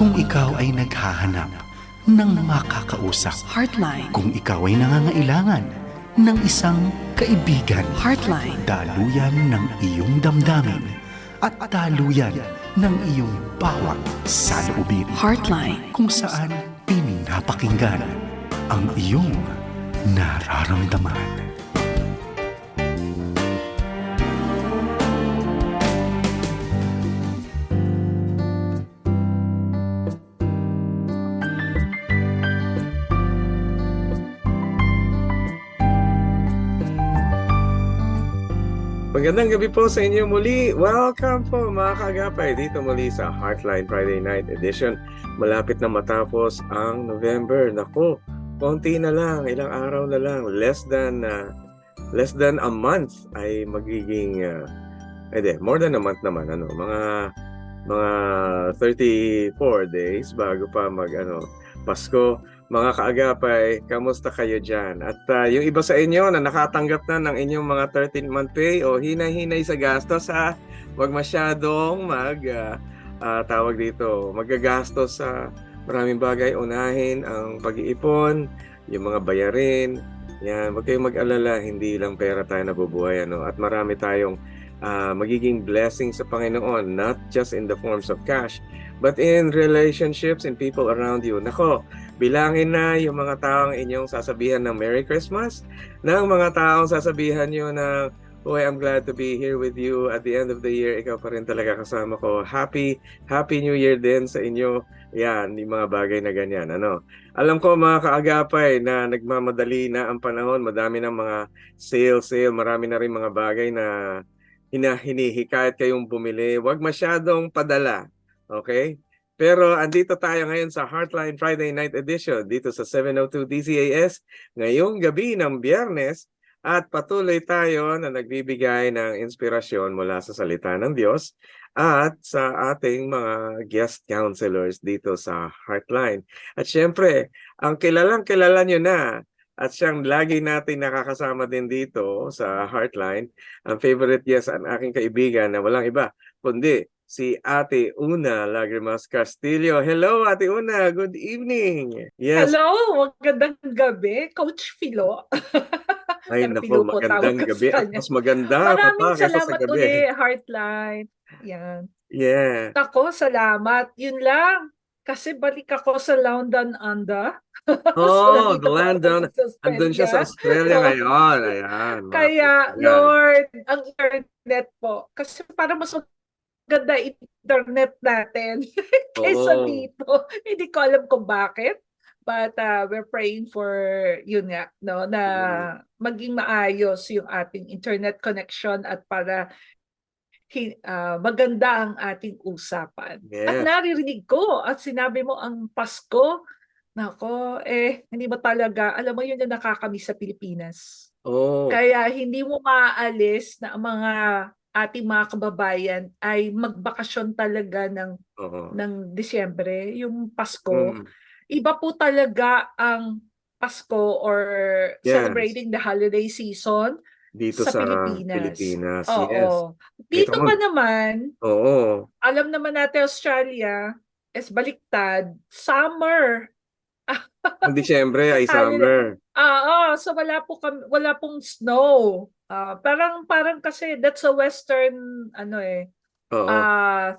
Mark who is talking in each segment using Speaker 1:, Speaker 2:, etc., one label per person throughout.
Speaker 1: Kung ikaw ay naghahanap ng makakausap,
Speaker 2: Heartline.
Speaker 1: kung ikaw ay nangangailangan ng isang kaibigan,
Speaker 2: Heartline.
Speaker 1: daluyan ng iyong damdamin at daluyan ng iyong bawat saloobin,
Speaker 2: Heartline.
Speaker 1: kung saan pinapakinggan ang iyong nararamdaman.
Speaker 3: Magandang gabi po sa inyo muli. Welcome po mga kaagapay dito muli sa Heartline Friday Night Edition. Malapit na matapos ang November. Naku, konti na lang, ilang araw na lang. Less than a month ay magiging more than a month naman, mga 34 days bago pa Pasko. Mga kaagapay, kamusta kayo dyan? At yung iba sa inyo na nakatanggap na ng inyong mga 13th month pay o hinay-hinay sa gastos, huwag masyadong magagastos sa maraming bagay. Unahin ang pag-iipon, yung mga bayarin. Yan, huwag kayong mag-alala, hindi lang pera tayo nabubuhay. At marami tayong magiging blessing sa Panginoon, not just in the forms of cash, but in relationships and people around you. Nako, bilangin na yung mga taong inyong sasabihan ng Merry Christmas, ng mga taong sasabihan nyo na, "Boy, I'm glad to be here with you at the end of the year. Ikaw pa rin talaga kasama ko. Happy New Year din sa inyo." Yan, yung mga bagay na ganyan. Alam ko mga kaagapay na nagmamadali na ang panahon. Madami ng mga sale. Marami na rin mga bagay na hinihikayat kayong bumili. Huwag masyadong padala. Okay? Pero andito tayo ngayon sa Heartline Friday Night Edition dito sa 702 DZAS ngayong gabi ng Biyernes, at patuloy tayo na nagbibigay ng inspirasyon mula sa salita ng Diyos at sa ating mga guest counselors dito sa Heartline. At syempre, ang kilala nyo na at siyang lagi natin nakakasama din dito sa Heartline, ang favorite guest, ang aking kaibigan na walang iba kundi si Ate Una Lagrimas Castillo. Hello, Ate Una. Good evening. Yes.
Speaker 4: Hello, magandang gabi, Coach Philo.
Speaker 3: Ay, naku, magandang gabi. At mas maganda ka
Speaker 4: Maraming
Speaker 3: pa kaysa sa
Speaker 4: salamat
Speaker 3: gabi.
Speaker 4: uli, Heartline. Yan.
Speaker 3: Yeah.
Speaker 4: Ako, salamat. Yun lang. Kasi balik ako sa London Under.
Speaker 3: Oh,
Speaker 4: nandito
Speaker 3: the land
Speaker 4: ako
Speaker 3: down.
Speaker 4: sa
Speaker 3: Andun siya sa Australia ngayon. Ayan.
Speaker 4: Kaya, Lord, ang internet po. Kasi para mas maganda internet natin kaysa dito. Hindi ko alam kung bakit. But we're praying for yun nga, no, na maging maayos yung ating internet connection at para maganda ang ating usapan. At
Speaker 3: Yes.
Speaker 4: naririnig ko at sinabi mo ang Pasko. Nako, hindi mo talaga, alam mo yun na nakakamiss sa Pilipinas.
Speaker 3: Oh.
Speaker 4: Kaya hindi mo maaalis na ang mga ating mga kababayan ay magbakasyon talaga ng Disyembre, yung Pasko. Iba po talaga ang Pasko or celebrating the holiday season
Speaker 3: dito
Speaker 4: sa
Speaker 3: sa
Speaker 4: Pilipinas.
Speaker 3: Yes.
Speaker 4: Oo. Dito
Speaker 3: Ito
Speaker 4: pa naman,
Speaker 3: Oo.
Speaker 4: alam naman natin Australia is baliktad, summer.
Speaker 3: Ang Disyembre ay summer.
Speaker 4: So wala pong snow. Parang kasi that's a western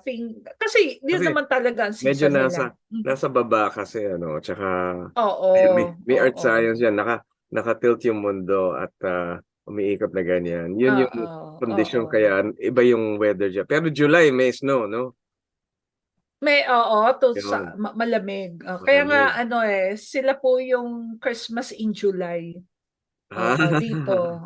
Speaker 4: thing. Kasi yun naman talaga ang
Speaker 3: medyo
Speaker 4: season nila.
Speaker 3: nasa baba kasi tsaka
Speaker 4: Oo.
Speaker 3: may art science yan, naka-tilt yung mundo at umiikot na ganyan. Yun yung kondisyon, kaya iba yung weather dyan. Pero July may snow, no?
Speaker 4: Malamig. Kaya nga sila po yung Christmas in July. Dito.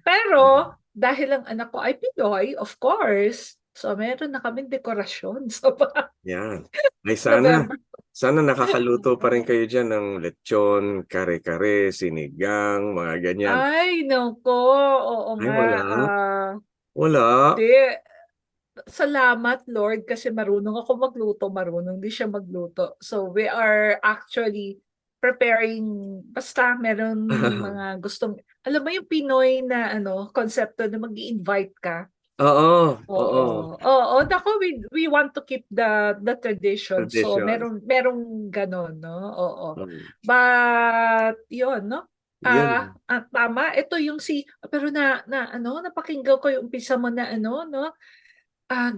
Speaker 4: Pero dahil ang anak ko ay Pinoy, of course. So meron na kaming dekorasyon sa
Speaker 3: Yan. Ay sana nakakaluto pa rin kayo dyan ng lechon, kare-kare, sinigang, mga ganyan.
Speaker 4: Ay, nako. Oo
Speaker 3: Ay,
Speaker 4: nga.
Speaker 3: wala.
Speaker 4: Di. Salamat, Lord, kasi marunong ako magluto, marunong din siya magluto. So we are actually preparing, basta meron mga gustong, alam mo yung Pinoy na konsepto na mag-i-invite ka.
Speaker 3: Oo, oo.
Speaker 4: Oo. Oo, naku, we want to keep the tradition. So
Speaker 3: Tradition.
Speaker 4: merong gano'n, no? Oo.
Speaker 3: Mm.
Speaker 4: But yun, no?
Speaker 3: Yun.
Speaker 4: Tama. Ito yung pero napakinggan ko yung umpisa mo na no?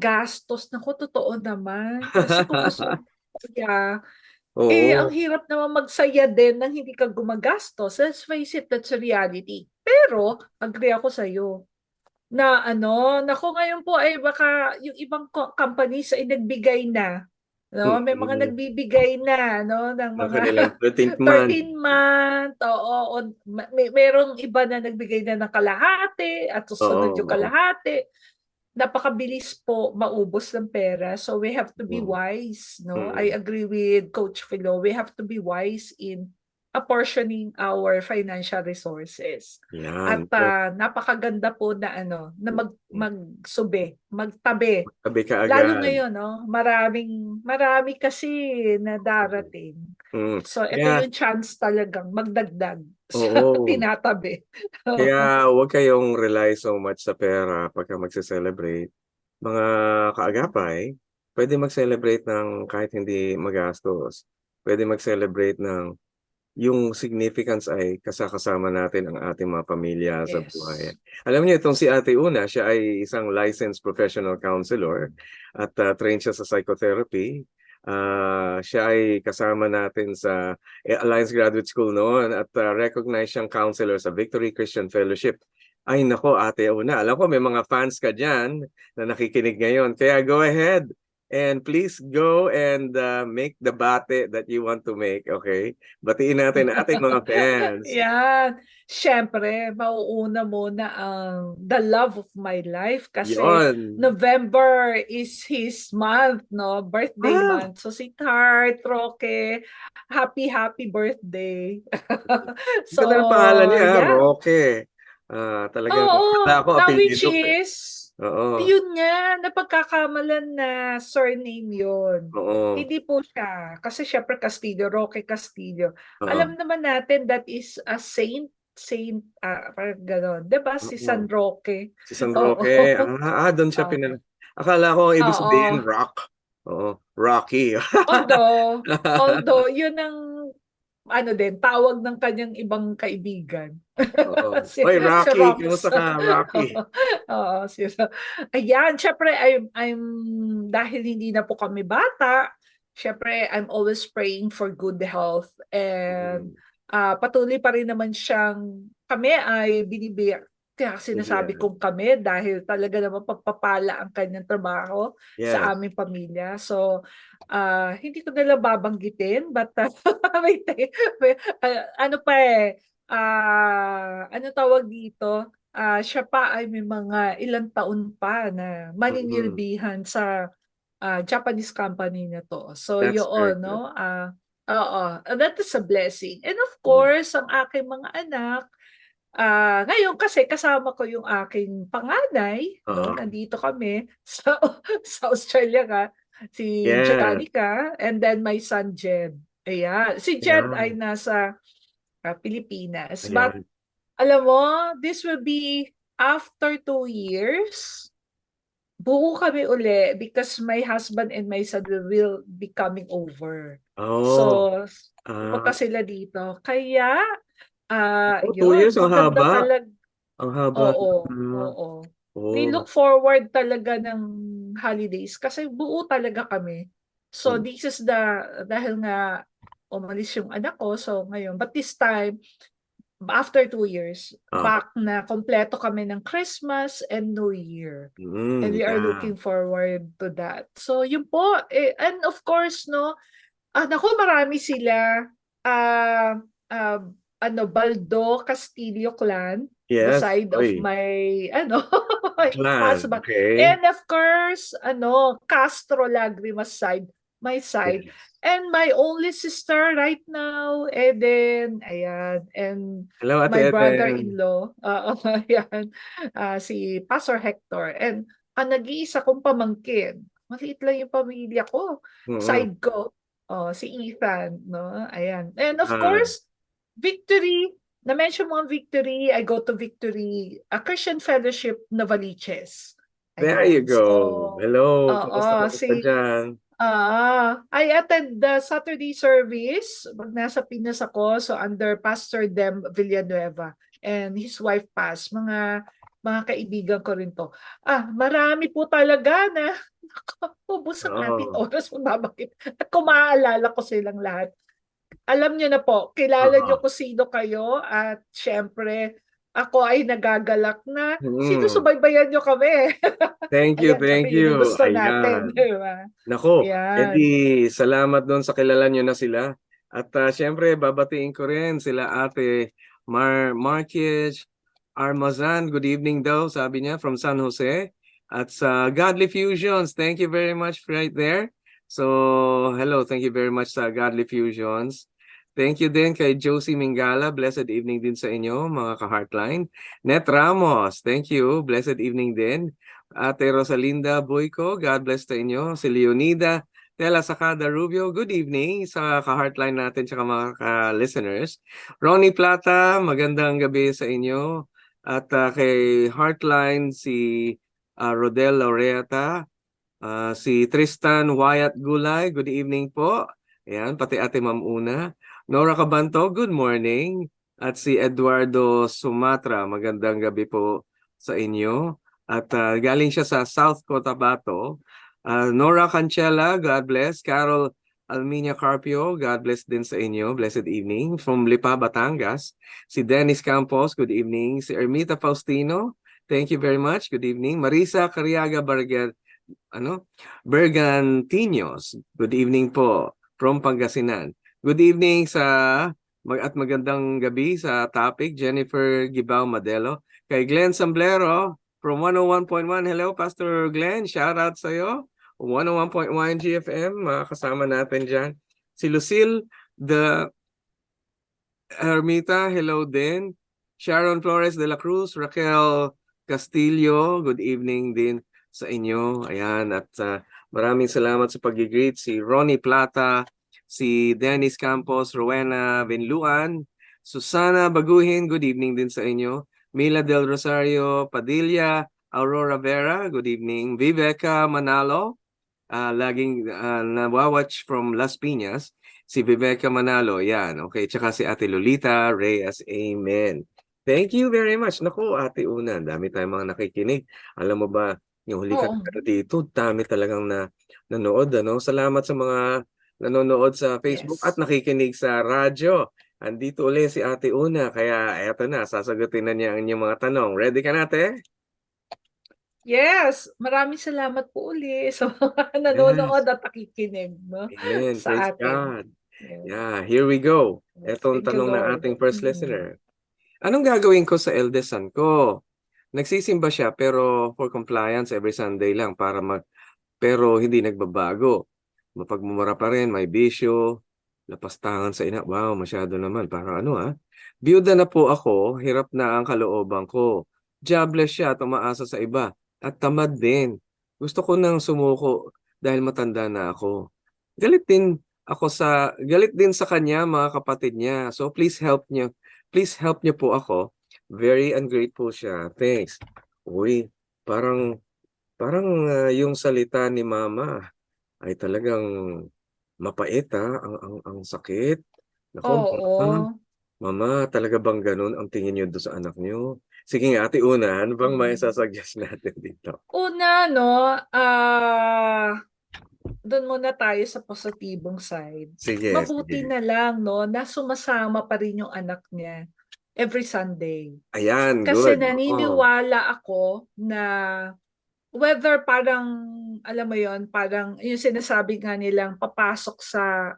Speaker 4: Gastos. Naku, totoo naman. Kasi kung gusto mo masaya, ang
Speaker 3: Oo.
Speaker 4: hirap naman magsaya din nang hindi ka gumagastos. Let's face it, that's a reality. Pero, agree ako sa'yo na naku, ngayon po ay baka yung ibang companies ay nagbigay na, no? May mga
Speaker 3: Mm.
Speaker 4: nagbibigay na, no, ng
Speaker 3: Ang
Speaker 4: mga
Speaker 3: kanilang 13th month.
Speaker 4: 13 month, oo, merong iba na nagbigay na ng kalahati at susunod
Speaker 3: Oo,
Speaker 4: yung
Speaker 3: oo.
Speaker 4: kalahati. Napakabilis po maubos ng pera. So we have to be
Speaker 3: Mm.
Speaker 4: wise, no? I
Speaker 3: Mm.
Speaker 4: agree with Coach Philo. We have to be wise in apportioning our financial resources.
Speaker 3: Yan.
Speaker 4: At napakaganda po na na magtabi.
Speaker 3: Tabi ka
Speaker 4: Lalo
Speaker 3: agad.
Speaker 4: ngayon, no? Marami kasi na
Speaker 3: Mm.
Speaker 4: darating.
Speaker 3: Mm.
Speaker 4: So ito
Speaker 3: Kaya,
Speaker 4: yung chance talagang magdagdag sa
Speaker 3: oo.
Speaker 4: tinatabi.
Speaker 3: Kaya huwag kayong rely so much sa pera pagka magse-celebrate. Mga kaagapay, pwede mag-celebrate ng kahit hindi magastos. Pwede mag-celebrate ng yung significance ay kasama natin ang ating mga pamilya sa buhay.
Speaker 4: Yes.
Speaker 3: Alam niyo itong si Ate Una, siya ay isang licensed professional counselor at trained siya sa psychotherapy. Siya ay kasama natin sa Alliance Graduate School noon at recognized siyang counselor sa Victory Christian Fellowship. Ay nako, Ate Una, alam ko may mga fans ka dyan na nakikinig ngayon. Kaya go ahead and please go and make the bate that you want to make, okay? Batiin natin ang ating mga fans.
Speaker 4: Yan. Siyempre, mauuna muna ang the love of my life kasi
Speaker 3: Yon.
Speaker 4: November is his month, no? Birthday
Speaker 3: Ah,
Speaker 4: month. So si Tart, Roque, happy birthday.
Speaker 3: ang
Speaker 4: So,
Speaker 3: ganda ng pangalan niya,
Speaker 4: yeah.
Speaker 3: Roque. Talagang
Speaker 4: Oo,
Speaker 3: akala ko
Speaker 4: na which
Speaker 3: apelyido eh.
Speaker 4: is,
Speaker 3: Oo,
Speaker 4: yun nga, napagkakamalan na surname yun.
Speaker 3: oo,
Speaker 4: Hindi po siya. Kasi syempre Castillo, Roque Castillo.
Speaker 3: oo,
Speaker 4: Alam naman natin that is a saint, parang gano'n. 'Di ba? Si
Speaker 3: oo.
Speaker 4: San Roque.
Speaker 3: Si San
Speaker 4: Oo.
Speaker 3: Roque, doon siya
Speaker 4: Oo.
Speaker 3: akala ko ang ibig
Speaker 4: Oo.
Speaker 3: sabihin rock. Oo, Rocky.
Speaker 4: Although, yun ang din, tawag ng kanyang ibang kaibigan.
Speaker 3: Oo.
Speaker 4: Si,
Speaker 3: Oy,
Speaker 4: si
Speaker 3: Rocky,
Speaker 4: Rox.
Speaker 3: kamusta ka, Rocky?
Speaker 4: Oo, ayan, syempre, I'm, dahil hindi na po kami bata, syempre, I'm always praying for good health. And
Speaker 3: Mm.
Speaker 4: patuloy pa rin naman siyang, kami ay binibigyan. Kaya sinasabi
Speaker 3: Yeah.
Speaker 4: kong kami dahil talaga naman pagpapala ang kanyang trabaho sa
Speaker 3: Yes.
Speaker 4: aming pamilya. So, hindi ko nila babanggitin, but ano pa ano tawag dito? Siya pa ay may mga ilang taon pa na
Speaker 3: Mm.
Speaker 4: maninilbihan sa Japanese company na 'to. So
Speaker 3: That's very
Speaker 4: yun,
Speaker 3: good.
Speaker 4: 'no, oo, that is a blessing. And of
Speaker 3: Mm.
Speaker 4: course, ang aking mga anak, ngayon kasi kasama ko yung aking panganay, 'no,
Speaker 3: Oo.
Speaker 4: nandito kami sa Australia nga, si
Speaker 3: Yes.
Speaker 4: Janica, and then my son Jed. Ayan, si Jed ay
Speaker 3: Ayan.
Speaker 4: nasa Pilipinas. But
Speaker 3: Ayan.
Speaker 4: alam mo, this will be after 2 years, buo kami uli because my husband and my son will be coming over.
Speaker 3: Oh.
Speaker 4: So, pupunta sila dito. Kaya,
Speaker 3: Oh, 2
Speaker 4: yun,
Speaker 3: years, ang
Speaker 4: maganda
Speaker 3: haba.
Speaker 4: talaga.
Speaker 3: Ang haba.
Speaker 4: Oo,
Speaker 3: Mm.
Speaker 4: oo. We
Speaker 3: Oh.
Speaker 4: look forward talaga ng holidays kasi buo talaga kami. So,
Speaker 3: Mm.
Speaker 4: this is dahil nga umalis yung anak ko, so ngayon, but this time, after 2 years,
Speaker 3: Oo.
Speaker 4: back na kompleto kami ng Christmas and New Year. And we are
Speaker 3: Yeah.
Speaker 4: looking forward to that. So, yun po. And of course, no, naku, marami sila. Ah, ah, Baldo Castillo clan, the
Speaker 3: Yes.
Speaker 4: side of
Speaker 3: Oy,
Speaker 4: my, my
Speaker 3: clan.
Speaker 4: husband.
Speaker 3: Okay.
Speaker 4: And of course, Castro Lagrimas side, my side.
Speaker 3: Yes.
Speaker 4: And my only sister right now, Eden, ayan. And
Speaker 3: Hello, Ate
Speaker 4: my
Speaker 3: Eden.
Speaker 4: brother-in-law, ayan, si Pastor Hector. And ang nag-iisa kong pamangkin, maliit lang yung pamilya ko,
Speaker 3: Mm.
Speaker 4: side ko, si Ethan, no? Ayan. And of
Speaker 3: Ah,
Speaker 4: course, Victory, na-mention mo ang Victory, I go to Victory, a Christian Fellowship Novaliches.
Speaker 3: There you
Speaker 4: Ayan.
Speaker 3: go.
Speaker 4: So,
Speaker 3: Hello,
Speaker 4: oo,
Speaker 3: kamusta dyan?
Speaker 4: I attend the Saturday service pag nasa Pinas ako, so under Pastor Dem Villanueva and his wife Paz, mga kaibigan ko rin to. Marami po talaga na ubos ang ating
Speaker 3: Oo.
Speaker 4: oras magbabakit. At kung maaalala ko silang lahat, alam niyo na po, kilala
Speaker 3: Oo.
Speaker 4: niyo kung sino kayo at syempre ako ay nagagalak na
Speaker 3: Mm.
Speaker 4: sinusubaybayan niyo kami.
Speaker 3: Thank you,
Speaker 4: Ayan,
Speaker 3: thank
Speaker 4: kami yun yung
Speaker 3: you.
Speaker 4: gusto natin,
Speaker 3: Ayan.
Speaker 4: di ba?
Speaker 3: Naku,
Speaker 4: Ayan.
Speaker 3: edi salamat doon sa kilala nyo na sila. At syempre, babatiin ko rin sila Ate Marquez Armazan. Good evening daw, sabi niya, from San Jose. At sa Godly Fusions, thank you very much right there. So, hello, thank you very much sa Godly Fusions. Thank you din kay Josie Mingala. Blessed evening din sa inyo, mga ka-Heartline. Net Ramos, thank you. Blessed evening din. Ate Rosalinda Boyko, God bless sa inyo. Si Leonida Tela Sacada Rubio, good evening sa ka-Heartline natin tsaka mga ka-listeners. Ronnie Plata, magandang gabi sa inyo. At kay Heartline, si Rodel Laureata, si Tristan Wyatt Gulay, good evening po. Ayan, pati Ate Ma'am Una. Nora Cabanto, good morning. At si Eduardo Sumatra, magandang gabi po sa inyo. At galing siya sa South Cotabato. Nora Cancela, God bless. Carol Alminia Carpio, God bless din sa inyo. Blessed evening. From Lipa, Batangas. Si Dennis Campos, good evening. Si Ermita Faustino, thank you very much. Good evening. Marisa Cariaga Bergantinos, good evening po. From Pangasinan. Good evening at magandang gabi sa topic, Jennifer Gibao Madelo. Kay Glenn Samblero, from 101.1. Hello, Pastor Glenn. Shout out sa iyo. 101.1 GFM. Kasama natin dyan. Si Lucille the Ermita. Hello din. Sharon Flores de la Cruz. Raquel Castillo. Good evening din sa inyo. Ayan. At maraming salamat sa pag-greet. Si Ronnie Plata. Si Dennis Campos. Rowena Benluan. Susana Baguhin. Good evening din sa inyo. Mila Del Rosario Padilla, Aurora Vera, good evening. Viveca Manalo, laging nawawatch from Las Piñas. Si Viveca Manalo, yan. Okay, tsaka si Ate Lolita Reyes, amen. Thank you very much. Naku, Ate Una, dami tayong mga nakikinig. Alam mo ba, yung huli ka dito, dami talagang nanood. Salamat sa mga nanonood sa Facebook at nakikinig sa radyo. Andito ulit si Ate Una, kaya eto na, sasagutin na niya ang inyong mga tanong. Ready ka na, Ate?
Speaker 4: Yes, maraming salamat po ulit sa mga nanonood at nakikinig, no?
Speaker 3: Amen.
Speaker 4: Sa
Speaker 3: Praise
Speaker 4: atin.
Speaker 3: God. Yeah, here we go. Etong
Speaker 4: Thank you,
Speaker 3: tanong ng
Speaker 4: Lord.
Speaker 3: ating first listener. Anong gagawin ko sa eldest son ko? Nagsisimba siya pero for compliance every Sunday lang pero hindi nagbabago. Mapagmumura pa rin, may bisyo, lapastangan sa ina. Wow, masyado naman. Para Biyuda na po ako, hirap na ang kalooban ko. Jobless siya at umaasa sa iba. At tamad din. Gusto ko nang sumuko dahil matanda na ako. Galit din sa kanya, mga kapatid niya. So please help niyo. Please help niyo po ako. Very ungrateful siya. Thanks. Uy, parang yung salita ni Mama ay talagang mapait ang sakit. Nako, Mama, talaga bang ganun ang tingin niyo doon sa anak niyo? Sige nga, Ate Una, ano bang may sasuggest natin dito?
Speaker 4: Una, doon muna tayo sa positibong side.
Speaker 3: Sige,
Speaker 4: Mabuti
Speaker 3: sige.
Speaker 4: na lang, na sumasama pa rin yung anak niya every Sunday.
Speaker 3: Ayan,
Speaker 4: Kasi
Speaker 3: good.
Speaker 4: naniniwala ako na whether parang, alam mo yon, parang yung sinasabi nga nilang papasok sa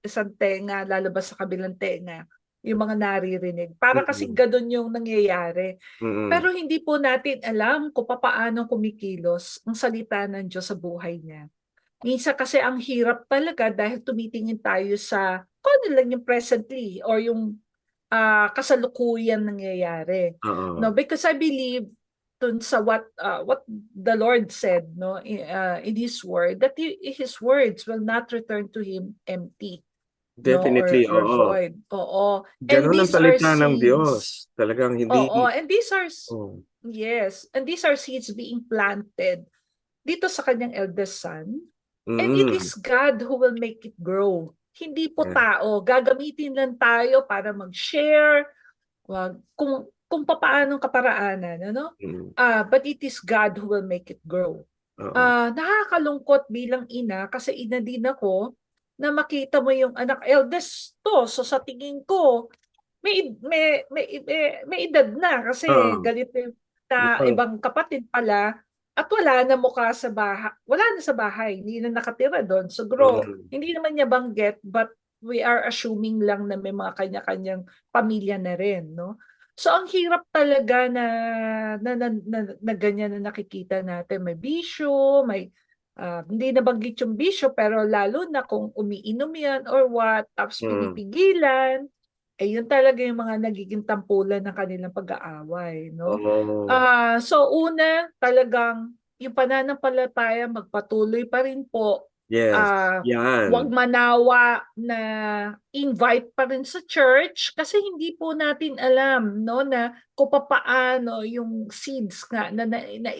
Speaker 4: isang tenga, lalabas sa kabilang tenga, yung mga naririnig. Para kasi ganun yung nangyayari. Pero hindi po natin alam kung paano kumikilos ang salita ng Diyos sa buhay niya. Minsan kasi ang hirap talaga dahil tumitingin tayo sa kung ano lang yung presently or yung kasalukuyan nangyayari. No, because I believe dun sa what the Lord said, in His Word, that His words will not return to Him empty.
Speaker 3: Definitely,
Speaker 4: or void. Oo. And
Speaker 3: Ganun ang
Speaker 4: these are
Speaker 3: salita ng
Speaker 4: seeds.
Speaker 3: Diyos. Talagang hindi.
Speaker 4: Oo, and these are Yes. And these are seeds being planted dito sa kanyang eldest son. And it
Speaker 3: Mm.
Speaker 4: is God who will make it grow. Hindi po
Speaker 3: Yeah.
Speaker 4: tao. Gagamitin lang tayo para mag-share, kung papaanong kaparaanan, ano?
Speaker 3: Mm.
Speaker 4: But it is God who will make it grow.
Speaker 3: Oo.
Speaker 4: Nakakalungkot bilang ina kasi ina din ako na makita mo yung anak eldest to. So sa tingin ko, may edad na kasi
Speaker 3: Oo.
Speaker 4: ganito yung na
Speaker 3: Mukhang
Speaker 4: ibang kapatid pala at wala na mukha sa bahay. Wala na sa bahay, hindi na nakatira doon. Siguro,
Speaker 3: mm.
Speaker 4: hindi naman niya banggit, but we are assuming lang na may mga kanya-kanyang pamilya na rin, no? So ang hirap talaga na ganyan na nakikita natin. May bisyo, may hindi nabanggit yung bisyo, pero lalo na kung umiinom yan or what, tapos
Speaker 3: Mm.
Speaker 4: pinipigilan, yun talaga yung mga nagiging tampulan ng kanilang pag-aaway, no?
Speaker 3: Oo.
Speaker 4: So una, talagang yung pananampalataya magpatuloy pa rin po.
Speaker 3: Yes.
Speaker 4: Huwag
Speaker 3: Yan.
Speaker 4: manawa na invite pa rin sa church kasi hindi po natin alam, no, na kung papaano yung seeds nga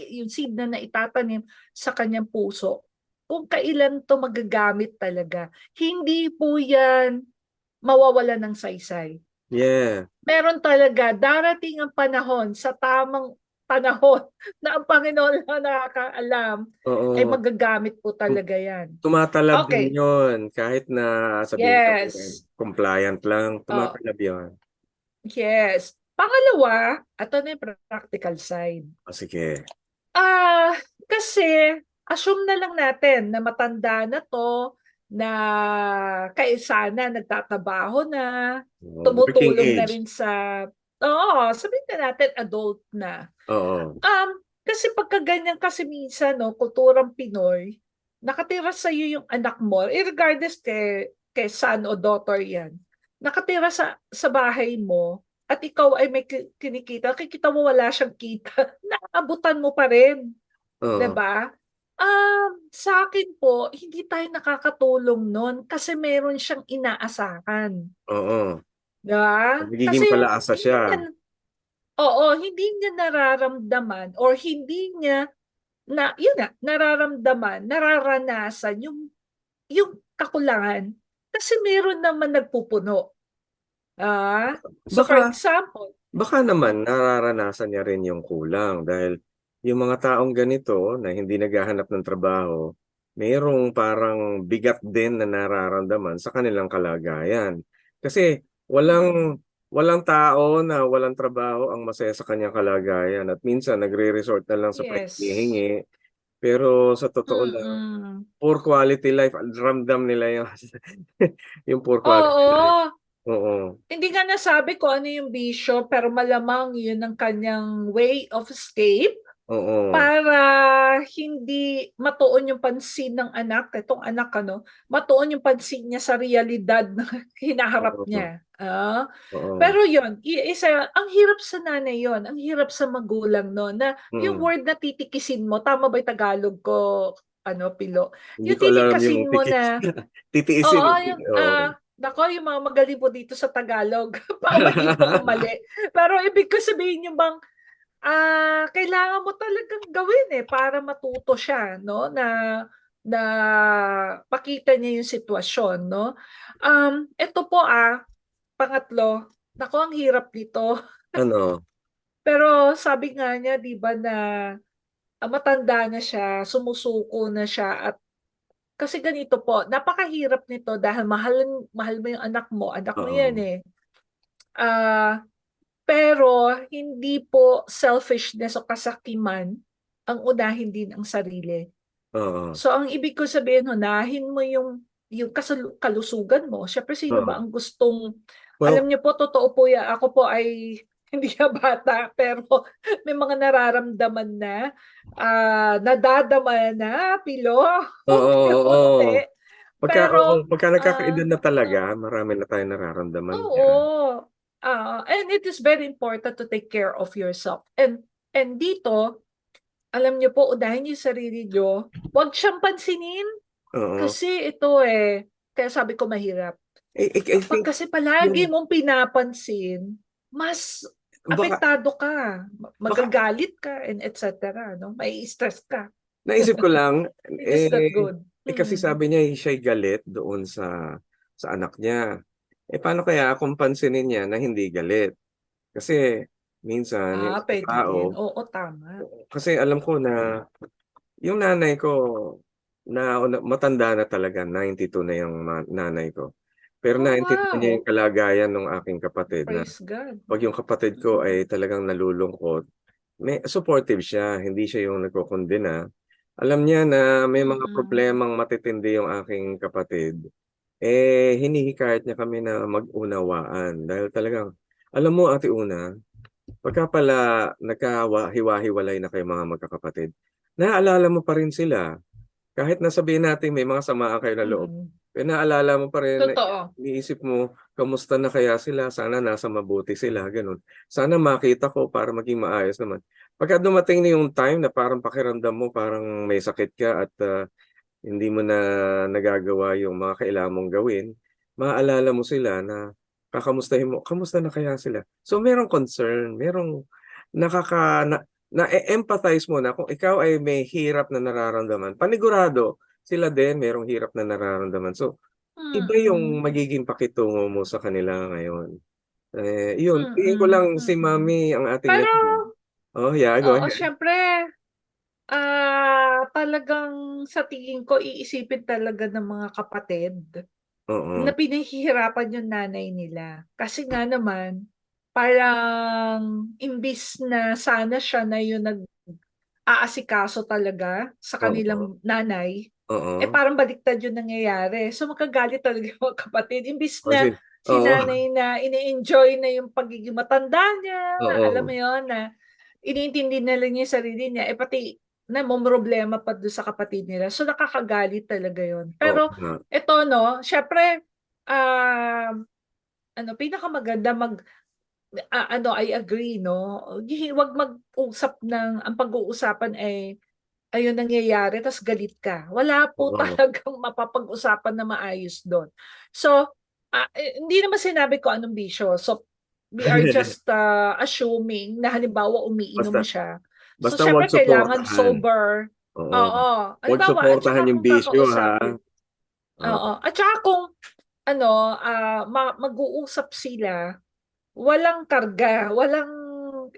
Speaker 4: yung seed na naitatanim sa kanyang puso. Kung kailan to magagamit talaga. Hindi po yan mawawala ng saysay.
Speaker 3: Yeah.
Speaker 4: Meron talaga, darating ang panahon, sa tamang panahon, na ang Panginoon lang nakakaalam, ay
Speaker 3: Oo.
Speaker 4: magagamit po talaga yan.
Speaker 3: Tumatalab din
Speaker 4: Okay,
Speaker 3: yun. Kahit na sabihin natin,
Speaker 4: yes.
Speaker 3: compliant lang,
Speaker 4: Oh,
Speaker 3: tumatalab yun.
Speaker 4: yes. Pangalawa, ito na yung practical side.
Speaker 3: O sige.
Speaker 4: Kasi, assume na lang natin na matanda na to, na sana nagtatrabaho na,
Speaker 3: Working
Speaker 4: tumutulong na
Speaker 3: age.
Speaker 4: rin sa, sabihin na natin adult na.
Speaker 3: Oo.
Speaker 4: Kasi pagka ganyan kasi minsan, no, kulturang Pinoy, nakatira sa iyo yung anak mo, regardless kay son o daughter yan, nakatira sa bahay mo, at ikaw ay may kinikita, kikita mo wala siyang kita, naabutan mo pa rin.
Speaker 3: Oo.
Speaker 4: 'Di ba? Sa akin po, hindi tayo nakakatulong nun kasi meron siyang inaasahan.
Speaker 3: Oo.
Speaker 4: 'Di ba?
Speaker 3: Magiging
Speaker 4: Kasi
Speaker 3: palaasa
Speaker 4: hindi
Speaker 3: siya.
Speaker 4: niya, hindi niya nararamdaman or hindi niya yun nga, nararamdaman, nararanasan yung kakulangan kasi meron naman nagpupuno. So for
Speaker 3: Baka
Speaker 4: example,
Speaker 3: baka naman nararanasan niya rin yung kulang dahil yung mga taong ganito na hindi naghahanap ng trabaho, mayroong parang bigat din na nararamdaman sa kanilang kalagayan. Kasi
Speaker 4: mm,
Speaker 3: walang tao na walang trabaho ang masaya sa kanyang kalagayan at minsan nagre-resort na lang sa
Speaker 4: yes.
Speaker 3: paghihingi. Pero sa totoo lang,
Speaker 4: Mm.
Speaker 3: poor quality life, ramdam nila yung yung poor quality life.
Speaker 4: Oo.
Speaker 3: Oo.
Speaker 4: Hindi nga nasabi ko ano yung bisyo, pero malamang yun ang kanyang way of escape
Speaker 3: Oo.
Speaker 4: para hindi matuon yung pansin ng anak, itong anak, matuon yung pansin niya sa realidad na hinaharap
Speaker 3: Oo.
Speaker 4: niya.
Speaker 3: Oo.
Speaker 4: Pero yun, ang hirap sa nanay yun, ang hirap sa magulang, no, na yung
Speaker 3: Mm.
Speaker 4: word na titikisin mo, tama ba yung Tagalog ko, Pilo?
Speaker 3: Hindi
Speaker 4: Yung
Speaker 3: ko alam yung
Speaker 4: titikasin mo na,
Speaker 3: titiisin.
Speaker 4: oo, yung,
Speaker 3: Oo.
Speaker 4: nako, yung mga magaling po dito sa Tagalog, paumanhin po kung mali. Pero ibig ko sabihin yung bang, kailangan mo talagang gawin para matuto siya, no, na pakita niya yung sitwasyon, no. Ito po, pangatlo, nako, ang hirap nito.
Speaker 3: Ano?
Speaker 4: Pero sabi nga niya, di ba, na matanda na siya, sumusuko na siya, at kasi ganito po, napakahirap nito dahil mahal mo yung anak mo yan
Speaker 3: Oo.
Speaker 4: Ah, pero hindi po selfishness o kasakiman ang unahin din ang sarili.
Speaker 3: Oo.
Speaker 4: So ang ibig ko sabihin, unahin mo yung kalusugan mo. Syempre, sino ba
Speaker 3: Oo.
Speaker 4: ang gustong,
Speaker 3: Well,
Speaker 4: alam niyo po, totoo po yan. Ako po ay hindi na bata, pero may mga nararamdaman na, nadadama na, Pilo,
Speaker 3: oo, oo.
Speaker 4: unti-unti. Pero,
Speaker 3: Pagka nagkakaedad na
Speaker 4: uh,
Speaker 3: talaga, marami na tayong nararamdaman diyan.
Speaker 4: oo. And it is very important to take care of yourself. And dito, alam niyo po, unahin niyo yung sarili niyo. Huwag siyang pansinin
Speaker 3: Oo.
Speaker 4: kasi ito kaya sabi ko mahirap.
Speaker 3: I
Speaker 4: Kapag
Speaker 3: think
Speaker 4: kasi palagi
Speaker 3: yung
Speaker 4: mong pinapansin, mas
Speaker 3: baka,
Speaker 4: apektado ka,
Speaker 3: baka
Speaker 4: magagalit ka, and etc. No? May stress ka.
Speaker 3: naisip ko lang,
Speaker 4: It is not good.
Speaker 3: kasi sabi niya siya'y galit doon sa anak niya. Paano kaya kung pansinin niya na hindi galit? Kasi minsan yung isang
Speaker 4: Pwede
Speaker 3: tao,
Speaker 4: din. Oo, tama.
Speaker 3: kasi alam ko na yung nanay ko matanda na talaga, 92 na yung nanay ko. Pero
Speaker 4: Oh,
Speaker 3: naintindihan niya yung
Speaker 4: wow.
Speaker 3: kalagayan ng aking kapatid na
Speaker 4: Praise God.
Speaker 3: pag yung kapatid ko ay talagang nalulungkot, may supportive siya, hindi siya yung nagkukondena. Alam niya na may mga
Speaker 4: Mm-mm.
Speaker 3: problemang matitindi yung aking kapatid. Hinihikayat niya kami na mag-unawaan dahil talagang, alam mo Ate Una, pagka pala nagkahiwa-hiwalay na kayo mga magkakapatid, naaalala mo pa rin sila. Kahit na sabihin natin may mga samaan kayo na loob,
Speaker 4: Mm-mm.
Speaker 3: naalala mo pa rin,
Speaker 4: Totoo.
Speaker 3: iniisip mo, kamusta na kaya sila? Sana nasa mabuti sila, gano'n. Sana makita ko para maging maayos naman. Pagka dumating na yung time na parang pakiramdam mo parang may sakit ka at hindi mo na nagagawa yung mga kailangan mong gawin, maaalala mo sila na kakamustahin mo, kamusta na kaya sila? So merong concern, merong na-empathize mo na kung ikaw ay may hirap na nararamdaman, panigurado sila din merong hirap na nararamdaman. So iba yung
Speaker 4: Mm-mm.
Speaker 3: magiging pakitungo mo sa kanila ngayon. Yun, tingin ko
Speaker 4: Mm-mm.
Speaker 3: lang si
Speaker 4: Mm-mm.
Speaker 3: Mommy ang ating
Speaker 4: Pero,
Speaker 3: oh, yeah, go
Speaker 4: oo,
Speaker 3: ahead.
Speaker 4: syempre, talagang sa tingin ko, iisipin talaga ng mga kapatid na
Speaker 3: Oo,
Speaker 4: pinahihirapan yung nanay nila. Kasi nga naman, parang imbis na sana siya na yung nag-aasikaso talaga sa
Speaker 3: oo,
Speaker 4: kanilang nanay,
Speaker 3: oo.
Speaker 4: parang baliktad yung nangyayari. So magkagalit talaga yung mga kapatid. Imbis na
Speaker 3: Kasi
Speaker 4: si
Speaker 3: oo,
Speaker 4: nanay na ini-enjoy na yung pagiging matanda niya, alam mo
Speaker 3: oo.
Speaker 4: yon na iniintindi na lang niya yung sarili niya, pati problema pa doon sa kapatid nila. So nakakagalit talaga yon.
Speaker 3: Oo
Speaker 4: Pero
Speaker 3: nga.
Speaker 4: ito, no, syempre, pinakamaganda I agree, no? Huwag mag-usap ang pag-uusapan ay ayun nangyayari, tas galit ka. Wala po
Speaker 3: Oo.
Speaker 4: talagang mapapag-usapan na maayos doon. So, hindi naman sinabi ko anong bisyo. So, we are just assuming na halimbawa umiinom
Speaker 3: Basta
Speaker 4: siya. So,
Speaker 3: basta 'wag
Speaker 4: syempre kailangan
Speaker 3: suportahan.
Speaker 4: sober.
Speaker 3: Oo.
Speaker 4: Oo.
Speaker 3: 'Wag
Speaker 4: Halimbawa, at
Speaker 3: suportahan
Speaker 4: saka
Speaker 3: yung
Speaker 4: kung
Speaker 3: bisyo, ha?
Speaker 4: kakausapin. Oo.
Speaker 3: Oo.
Speaker 4: At saka kung mag-uusap sila, walang karga, walang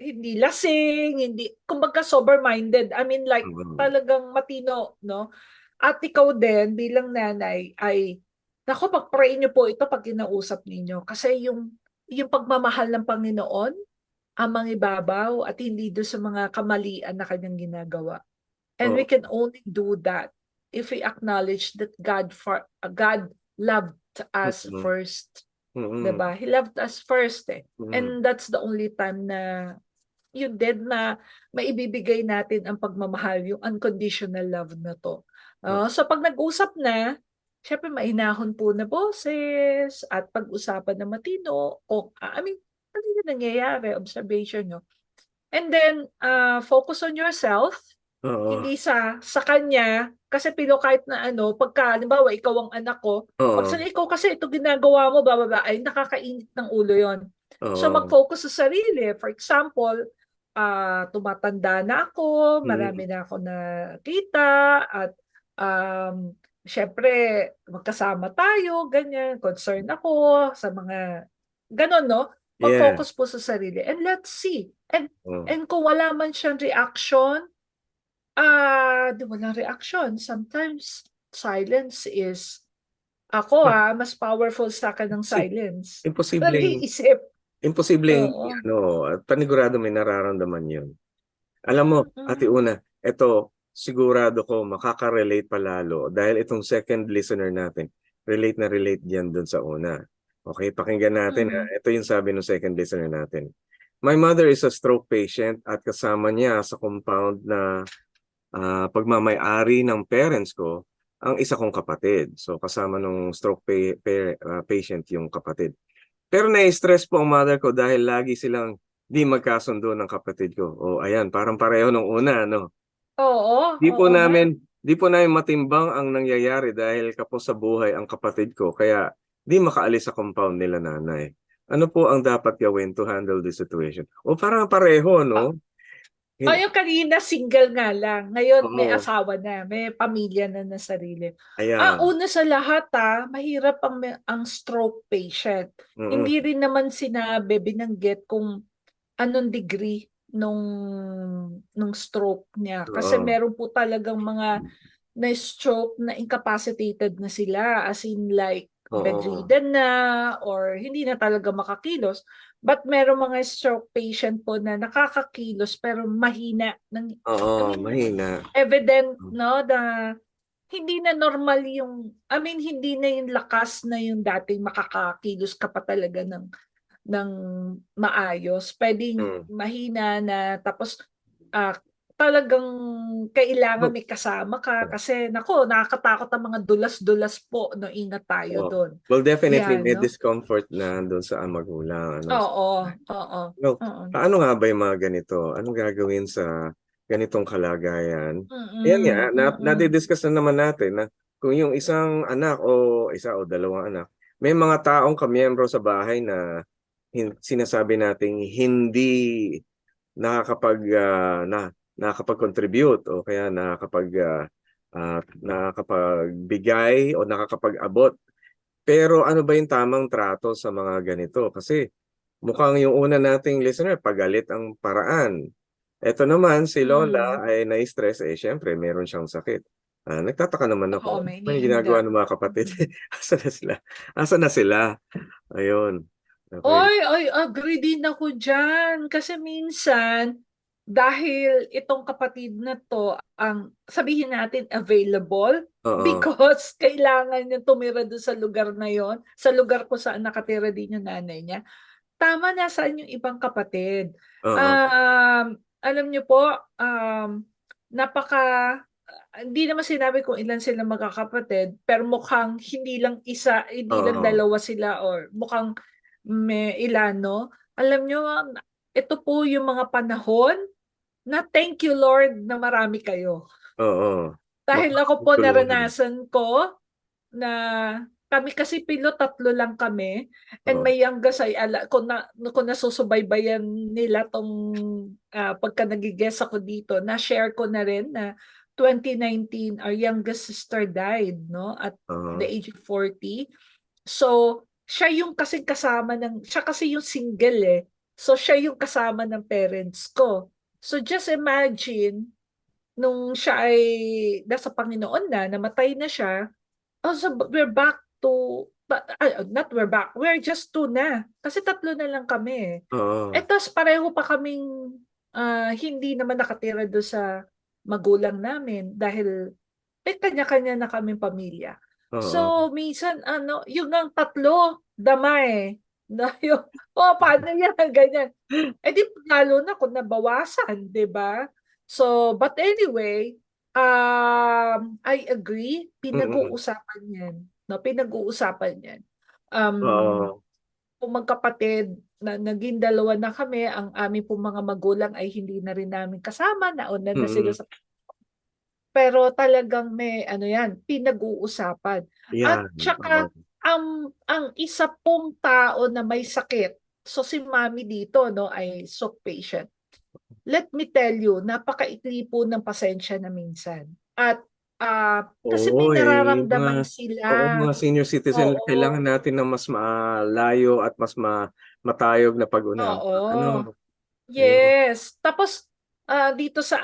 Speaker 4: hindi lasing, hindi, kumbaga sober-minded. I mean like
Speaker 3: Oo.
Speaker 4: talagang matino, no? At ikaw din bilang nanay ay naku, pag-pray niyo po ito pag kinausap ninyo kasi yung pagmamahal ng Panginoon ang mangibabaw at hindi do sa mga kamalian na kanyang ginagawa. And we can
Speaker 3: Oo.
Speaker 4: only do that if we acknowledge that God loved us
Speaker 3: Mm.
Speaker 4: first.
Speaker 3: Mm.
Speaker 4: 'Di ba? He loved us first eh.
Speaker 3: Mm.
Speaker 4: And that's the only time na yun din na maibibigay natin ang pagmamahal, yung unconditional love na to. So pag nag-usap na, syempre mainahon po na boses at pag-usapan na matino kung ano yung nangyayari, observation nyo. And then, focus on yourself,
Speaker 3: Oo.
Speaker 4: hindi sa kanya, kasi kahit na pagka, halimbawa, ikaw ang anak ko, pag sa
Speaker 3: Oo.
Speaker 4: ikaw kasi ito ginagawa mo, bababa, ay nakakainit ng ulo yon. So
Speaker 3: Oo.
Speaker 4: mag-focus sa sarili. For example, tumatanda na ako,
Speaker 3: Mm.
Speaker 4: marami na ako nakita, at syempre, magkasama tayo, ganyan, concern ako sa mga, ganon, no?
Speaker 3: Yeah.
Speaker 4: Mag-focus po sa sarili. And let's see. And,
Speaker 3: Oh.
Speaker 4: and kung wala man siyang reaction, di walang reaction. Sometimes, silence is, ako
Speaker 3: Ah,
Speaker 4: mas powerful sa akin ng
Speaker 3: imposi
Speaker 4: silence.
Speaker 3: imposibleng
Speaker 4: Nag-iisip.
Speaker 3: imposibleng
Speaker 4: Oo.
Speaker 3: at panigurado may nararamdaman yun. Alam mo, Ate
Speaker 4: Mm-mm.
Speaker 3: Una, eto, sigurado ko makaka-relate pa lalo dahil itong second listener natin, relate na relate diyan dun sa una. Okay, pakinggan natin.
Speaker 4: Mm.
Speaker 3: Ito yung sabi ng second listener natin. My mother is a stroke patient at kasama niya sa compound na pagmamay-ari ng parents ko ang isa kong kapatid. So kasama nung stroke patient yung kapatid. Pero nai-stress po ang mother ko dahil lagi silang di magkasundo ng kapatid ko. O ayan, parang pareho nung una, no?
Speaker 4: Oo,
Speaker 3: Di po
Speaker 4: oo nga.
Speaker 3: namin di po namin matimbang ang nangyayari dahil kapos sa buhay ang kapatid ko kaya di makaalis sa compound nila nanay. Ano po ang dapat gawin to handle the situation? O parang pareho,
Speaker 4: Ah,
Speaker 3: no?
Speaker 4: yung kanina single nga lang. Ngayon may
Speaker 3: Oo,
Speaker 4: asawa na, may pamilya na sarili.
Speaker 3: ayan.
Speaker 4: Una sa lahat mahirap ang stroke patient.
Speaker 3: Mm,
Speaker 4: Hindi rin naman sinabi, binanggit kung anong degree nung stroke niya. Kasi
Speaker 3: oo,
Speaker 4: meron po talagang mga na-stroke na incapacitated na sila, as in like
Speaker 3: oo,
Speaker 4: bedridden na or hindi na talaga makakilos. But meron mga stroke patient po na nakakakilos pero mahina. I
Speaker 3: oo,
Speaker 4: mean,
Speaker 3: mahina.
Speaker 4: evident no na hindi na normal hindi na yung lakas na yung dating makakakilos ka pa talaga ng maayos. Pwedeng
Speaker 3: Mm.
Speaker 4: mahina na tapos ah, talagang kailangan may kasama ka kasi nako nakakatakot ang mga dulas-dulas po no, ingat tayo
Speaker 3: Oo.
Speaker 4: doon.
Speaker 3: Well, definitely
Speaker 4: Yan
Speaker 3: may
Speaker 4: no.
Speaker 3: discomfort na doon sa magulang, ano.
Speaker 4: Oo, oo.
Speaker 3: Well,
Speaker 4: Oo.
Speaker 3: paano nga ba yung mga ganito? Anong gagawin sa ganitong kalagayan? Ayan nga,
Speaker 4: Mm, mm.
Speaker 3: nadi-discuss na naman natin na kung yung isang anak o isa o dalawang anak, may mga taong kamiyembro sa bahay na sinasabi nating hindi nakakapag-contribute o kaya nakakapagbigay o nakakapag-abot. Pero ano ba yung tamang trato sa mga ganito? Kasi mukhang yung una nating listener, pagalit ang paraan. Eto naman, si
Speaker 4: Mm.
Speaker 3: Lola ay nai-stress, siyempre meron siyang sakit. Nagtataka naman
Speaker 4: Oo,
Speaker 3: ako,
Speaker 4: may
Speaker 3: ano yung ginagawa
Speaker 4: iniinda.
Speaker 3: ng mga kapatid?
Speaker 4: Mm.
Speaker 3: Asan na sila? Asan na sila? Ayun. Okay.
Speaker 4: Ay, agree din ako dyan. Kasi minsan, dahil itong kapatid na to, ang sabihin natin available,
Speaker 3: Oo.
Speaker 4: because kailangan niya tumira doon sa lugar na yon, sa lugar kung saan nakatira din yung nanay niya. Tama, nasaan yung ibang kapatid?
Speaker 3: Oo.
Speaker 4: Alam niyo po, napaka, hindi naman sinabi kung ilan sila magkakapatid, pero mukhang hindi lang isa, hindi lang
Speaker 3: Oo.
Speaker 4: dalawa sila, or mukhang may ilan, no? Alam niyo, ito po yung mga panahon na thank you Lord na marami kayo.
Speaker 3: Oo.
Speaker 4: Dahil ako po
Speaker 3: Makakatulungan.
Speaker 4: naranasan ko na kami kasi tatlo lang kami, and
Speaker 3: Oo.
Speaker 4: may youngest ay kung nasusubaybayan nila tong pagka nag-guest ako dito, na-share ko na rin na 2019 our youngest sister died no at the
Speaker 3: Oo.
Speaker 4: age of 40. So siya kasi yung single So siya yung kasama ng parents ko. So just imagine nung siya ay nasa Panginoon na, namatay na siya. Oh, so we're back to, not we're back, we're just two na. Kasi tatlo na lang kami.
Speaker 3: Oo.
Speaker 4: Tas pareho pa kaming hindi naman nakatira doon sa magulang namin dahil may kanya-kanya na kaming pamilya.
Speaker 3: Oo.
Speaker 4: So, minsan, yung ang tatlo, dama Na yung, paano yan, ganyan. Di lalo na kung nabawasan, di ba? So, but anyway, I agree,
Speaker 3: Mm.
Speaker 4: pinag-uusapan yan. No, pinag-uusapan yan. Um,
Speaker 3: Oo.
Speaker 4: kung magkapatid, na naging dalawa na kami, ang aming pong mga magulang ay hindi na rin namin kasama, nauna na sila
Speaker 3: Mm.
Speaker 4: sa, pero talagang may yan, pinag-uusapan. At
Speaker 3: Yan. Oo.
Speaker 4: saka ang isa pong tao na may sakit, so si Mami dito no ay stroke patient. Let me tell you, napakaikli po ng pasensya na minsan. At kasi may
Speaker 3: Oo, yung
Speaker 4: nararamdaman
Speaker 3: oo,
Speaker 4: sila.
Speaker 3: mga senior citizen, kailangan
Speaker 4: Oo.
Speaker 3: natin ng mas malayo at mas matayog na pag-unawa.
Speaker 4: Oo.
Speaker 3: Ano, ayun.
Speaker 4: Yes. Tapos dito sa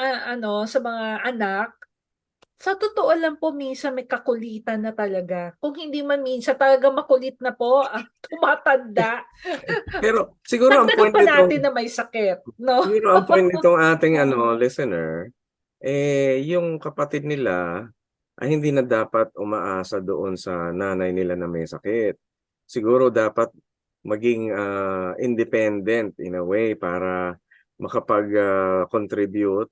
Speaker 4: sa mga anak, sa totoo lang po minsan may kakulitan na talaga. Kung hindi man minsan talaga makulit na po, tumatanda.
Speaker 3: Pero siguro ang
Speaker 4: Dagdagan
Speaker 3: point
Speaker 4: pa natin
Speaker 3: nito,
Speaker 4: na may sakit, no?
Speaker 3: siguro ang point nitong ating
Speaker 4: Oo.
Speaker 3: listener, yung kapatid nila ay hindi na dapat umaasa doon sa nanay nila na may sakit. Siguro dapat maging independent in a way para makapag-contribute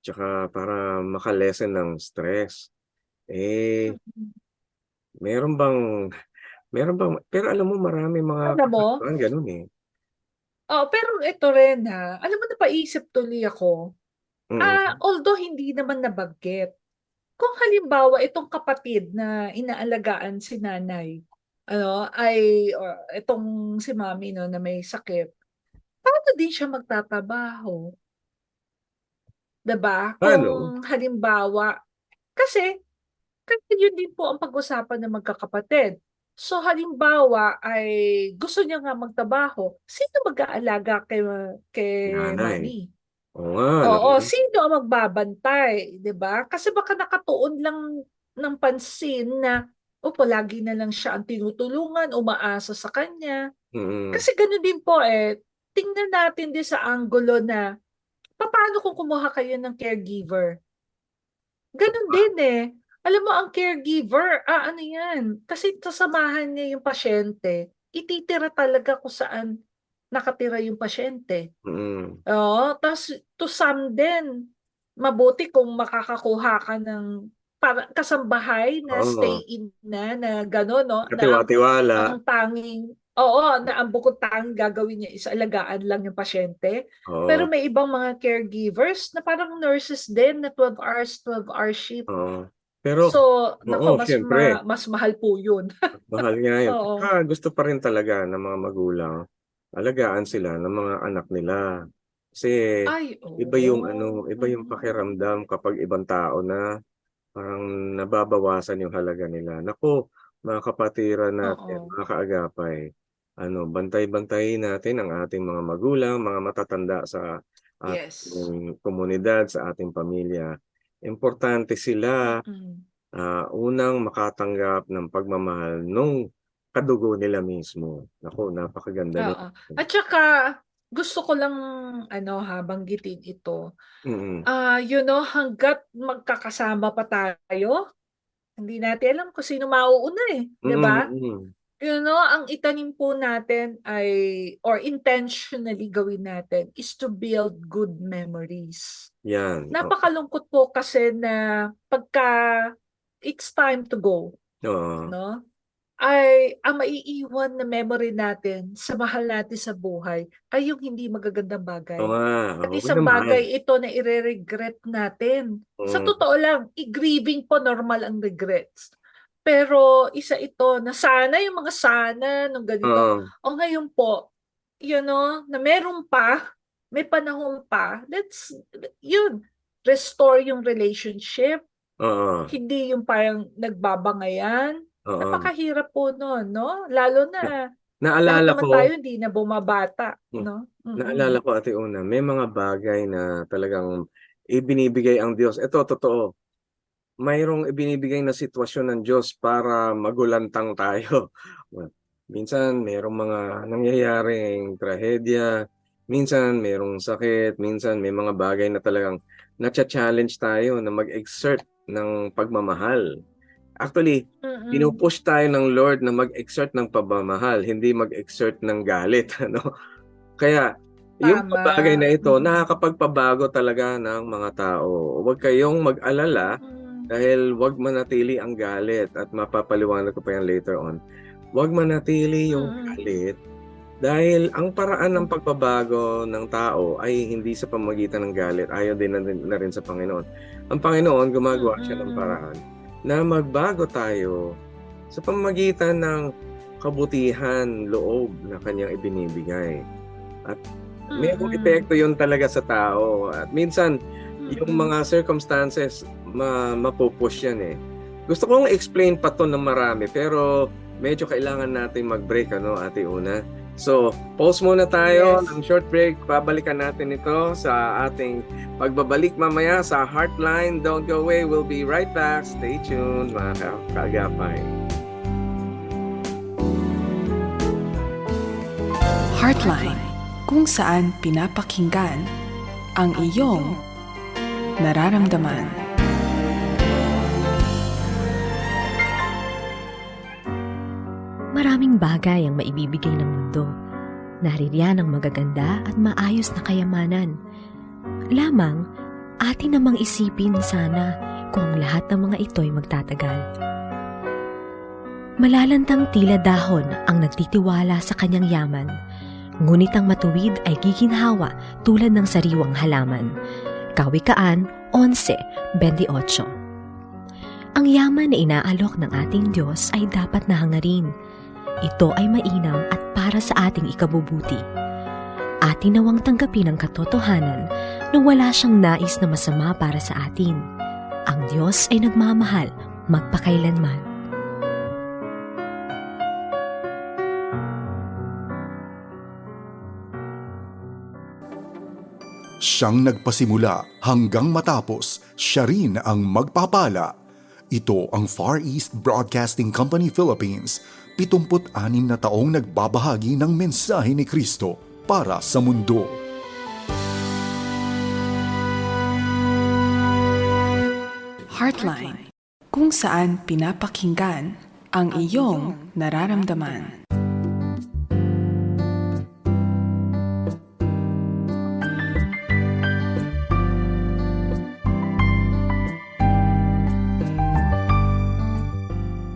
Speaker 3: tsaka para maka-lessen ng stress. Eh, meron bang pero alam mo marami mga
Speaker 4: Alam mo,
Speaker 3: kasaguan gano'n, eh.
Speaker 4: pero ito rin alam mo napaisip tuloy ako,
Speaker 3: Mm.
Speaker 4: although hindi naman nabanggit, kung halimbawa itong kapatid na inaalagaan si nanay, itong si Mommy no na may sakit, paano din siya magtatrabaho? 'Di ba?
Speaker 3: Paano?
Speaker 4: Kung halimbawa kasi yun din po ang pag-usapan ng magkakapatid. So halimbawa ay gusto niya nga magtrabaho, sino mag-aalaga kay
Speaker 3: Nanay.
Speaker 4: Mommy?
Speaker 3: Oo nga, no?
Speaker 4: Oo, sino ang magbabantay, 'di ba? Kasi baka nakatuon lang ng pansin na, palagi na lang siya ang tinutulungan, umaasa sa kanya.
Speaker 3: Mm.
Speaker 4: Kasi gano'n din po, tingnan natin din sa anggulo na, papaano kung kumuha kayo ng caregiver? Gano'n din, eh. Alam mo ang caregiver, ano 'yan, kasi sasamahan niya yung pasyente, ititira talaga kung saan nakatira yung pasyente.
Speaker 3: Mm.
Speaker 4: Oo, ta's to some din, mabuti kung makakakuha ka ng kasambahay na
Speaker 3: Oo.
Speaker 4: stay-in na gano'n 'no, na
Speaker 3: Katiwa-tiwala.
Speaker 4: ang tanging oo, na ang bukod tanging gagawin niya is alagaan lang yung pasyente. Pero
Speaker 3: Oo.
Speaker 4: may ibang mga caregivers na parang nurses din na 12 shift.
Speaker 3: Oo. Pero
Speaker 4: So,
Speaker 3: oo,
Speaker 4: naku
Speaker 3: siyempre.
Speaker 4: mas mahal po yun.
Speaker 3: Mahal nga yun.
Speaker 4: Oo.
Speaker 3: Tsaka gusto pa rin talaga ng mga magulang, alagaan sila ng mga anak nila. Kasi
Speaker 4: Ay,
Speaker 3: iba yung pakiramdam kapag ibang tao na parang nababawasan yung halaga nila. Naku, mga kapatiran natin,
Speaker 4: Oo.
Speaker 3: mga kaagapay, bantay-bantayin natin ang ating mga magulang, mga matatanda sa
Speaker 4: Yes.
Speaker 3: ating komunidad, sa ating pamilya. Importante sila.
Speaker 4: Mm.
Speaker 3: Unang makatanggap ng pagmamahal nung kadugo nila mismo. Naku, napakaganda nun.
Speaker 4: Oo. At saka gusto ko lang banggitin ito.
Speaker 3: Mm.
Speaker 4: Hangga't magkakasama pa tayo, hindi natin alam kung sino mauuna, 'di
Speaker 3: Mm,
Speaker 4: ba?
Speaker 3: mm.
Speaker 4: Ang itanim po natin ay or intentionally gawin natin is to build good memories.
Speaker 3: Yan,
Speaker 4: Napakalungkot po kasi na pagka it's time to go,
Speaker 3: oo.
Speaker 4: 'no? Ay ang maiiwan na memory natin sa mahal natin sa buhay ay yung hindi magagandang
Speaker 3: Oo
Speaker 4: bagay.
Speaker 3: nga,
Speaker 4: At
Speaker 3: oo
Speaker 4: isang
Speaker 3: naman.
Speaker 4: bagay ito na ire-regret natin. Sa
Speaker 3: Mm,
Speaker 4: totoo lang, grieving po normal ang regrets. Pero isa ito na sana yung mga sana nung ganito.
Speaker 3: oo,
Speaker 4: O ngayon po, na may panahon pa, restore yung relationship.
Speaker 3: oo,
Speaker 4: Hindi yung parang nagbabangayan.
Speaker 3: oo.
Speaker 4: Napakahirap po nun 'no? Lalo na lahat
Speaker 3: Naalala
Speaker 4: naman
Speaker 3: ko
Speaker 4: tayo hindi na bumabata
Speaker 3: hmm,
Speaker 4: 'no?
Speaker 3: naalala ko Ate Una, may mga bagay na talagang ibinibigay ang Diyos. Ito totoo, mayroong ibinibigay na sitwasyon ng Diyos para magulantang tayo. Minsan merong mga nangyayaring trahedya, minsan merong sakit, minsan may mga bagay na talagang nacha-challenge tayo na mag-exert ng pagmamahal. Actually,
Speaker 4: Mm.
Speaker 3: pinu-push tayo ng Lord na mag-exert ng pagmamahal, hindi mag-exert ng galit, ano? Kaya yung mga
Speaker 4: Tama.
Speaker 3: bagay na ito
Speaker 4: Mm.
Speaker 3: nakakapagpabago talaga ng mga tao. Huwag kayong mag-alala
Speaker 4: Mm.
Speaker 3: dahil 'wag manatili ang galit at mapapaliwanag ko pa yan later on. 'Wag manatili yung
Speaker 4: Mm.
Speaker 3: galit dahil ang paraan ng
Speaker 4: Mm.
Speaker 3: pagbabago ng tao ay hindi sa pamamagitan ng galit, ayon din na rin sa Panginoon. Ang Panginoon gumagawa siya ng
Speaker 4: Mm.
Speaker 3: paraan na magbago tayo sa pamamagitan ng kabutihan loob na kanyang ibinibigay. At merong
Speaker 4: Mm.
Speaker 3: epekto yun talaga sa tao at minsan yung
Speaker 4: Mm.
Speaker 3: mga circumstances mapupush yan, eh. Gusto kong explain pa 'to ng marami pero medyo kailangan nating mag-break Ate Una. So, pause muna tayo
Speaker 4: Yes.
Speaker 3: ng short break. Babalikan natin ito sa ating pagbabalik mamaya sa Heartline. Don't go away. We'll be right back. Stay tuned, mga kaagapay.
Speaker 2: Heartline, kung saan pinapakinggan ang iyong nararamdaman.
Speaker 5: Maraming bagay ang maibibigay ng mundo. Naririyan ang magaganda at maayos na kayamanan. Lamang, atin namang isipin sana kung ang lahat ng mga ito'y magtatagal. Malalantang tila dahon ang nagtitiwala sa kanyang yaman, ngunit ang matuwid ay giginhawa tulad ng sariwang halaman. Kawikaan 11:28. Ang yaman na inaalok ng ating Diyos ay dapat na hangarin. ito ay mainam at para sa ating ikabubuti. Atin nawang tanggapin ang katotohanan na wala siyang nais na masama para sa atin. Ang Diyos ay nagmamahal magpakailanman.
Speaker 1: Siyang nagpasimula hanggang matapos, siya rin ang magpapala. Ito ang Far East Broadcasting Company Philippines, 76 na taong nagbabahagi ng mensahe ni Kristo para sa mundo.
Speaker 2: Heartline, kung saan pinapakinggan ang iyong nararamdaman.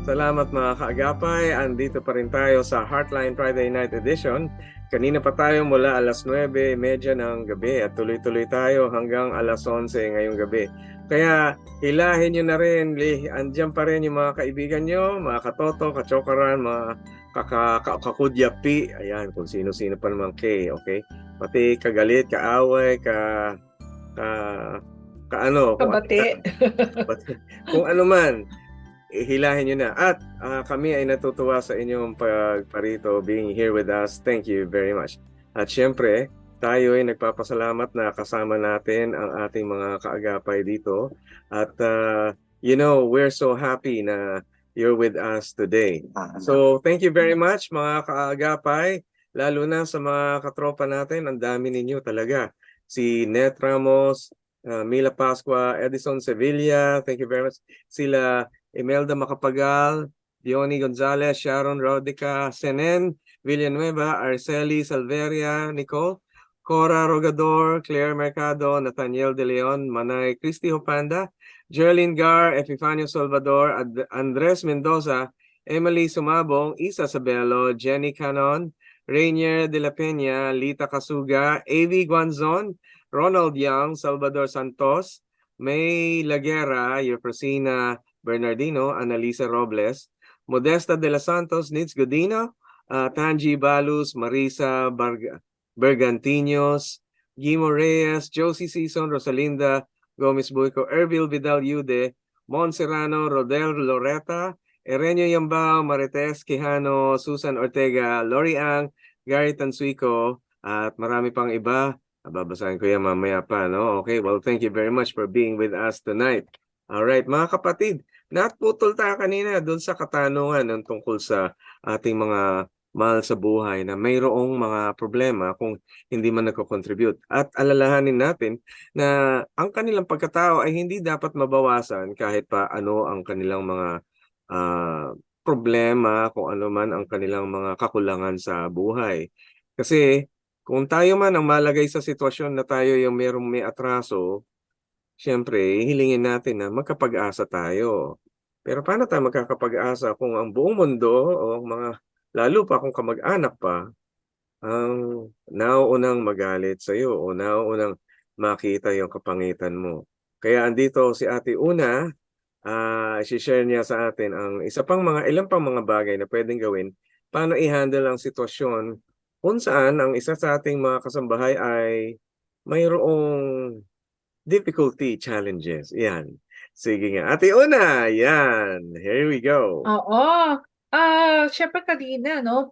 Speaker 3: Salamat mga kaagapay. Andito pa rin tayo sa Heartline Friday Night Edition. Kanina pa tayo mula alas 9:30 ng gabi at tuloy-tuloy tayo hanggang alas 11 ngayong gabi. Kaya hilahin nyo na rin, andyan pa rin yung mga kaibigan nyo, mga katoto, kachokaran, mga kakudyapi, ayan, kung sino-sino pa naman okay? Pati kagalit, kaaway,
Speaker 4: Kabati.
Speaker 3: kung ano man, hilahin nyo na. At kami ay natutuwa sa inyong pagparito, being here with us. Thank you very much. At syempre, tayo ay nagpapasalamat na kasama natin ang ating mga kaagapay dito. At we're so happy na you're with us today. So, thank you very much mga kaagapay. Lalo na sa mga katropa natin, ang dami ninyo talaga. Si Net Ramos, Mila Pascua, Edison Sevilla, thank you very much. Sila Imelda Macapagal, Diony Gonzalez, Sharon Rodica, Senen Villanueva, Arceli Salveria, Nicole, Cora Rogador, Claire Mercado, Nathaniel De Leon, Manay Cristi Hopanda, Jerlyn Gar, Epifanio Salvador, Andres Mendoza, Emily Sumabong, Isa Sabelo, Jenny Canon, Rainier De La Peña, Lita Casuga, A.V. Guanzon, Ronald Young, Salvador Santos, May Laguera, Euprosina Bernardino, Annalisa Robles, Modesta de los Santos, Nitz Godino, Tanji Balus, Marisa Bergantinos, Guimo Reyes, Josie Season, Rosalinda Gomez Buico, Ervil Vidal Yude, Mon Serrano, Rodel Loreta, Erenio Yambao, Marites Quijano, Susan Ortega, Lori Ang, Gary Tansuico, at marami pang iba. Babasahin ko yan mamaya pa, no? Okay, well, thank you very much for being with us tonight. Alright, mga kapatid, naputol tayo kanina doon sa katanungan ng tungkol sa ating mga mahal sa buhay na mayroong mga problema kung hindi man nagko-contribute. At alalahanin natin na ang kanilang pagkatao ay hindi dapat mabawasan kahit pa ano ang kanilang mga problema, kung ano man ang kanilang mga kakulangan sa buhay. Kasi kung tayo man ang malagay sa sitwasyon na tayo yung may atraso, siyempre, hilingin natin na magkapag-asa tayo. Pero paano tayo magkakapag-asa kung ang buong mundo o lalo pa kung kamag-anak pa, ang nauunang magalit sa iyo o nauunang makita yung kapangitan mo. Kaya andito si Ate Una, i-share niya sa atin ang ilang pang mga bagay na pwedeng gawin paano i-handle ang sitwasyon kung saan ang isa sa ating mga kasambahay ay mayroong difficulty, challenges. Yan. Sige nga. Ate Una, yan. Here we go.
Speaker 4: Oo. Syempre kanina, no?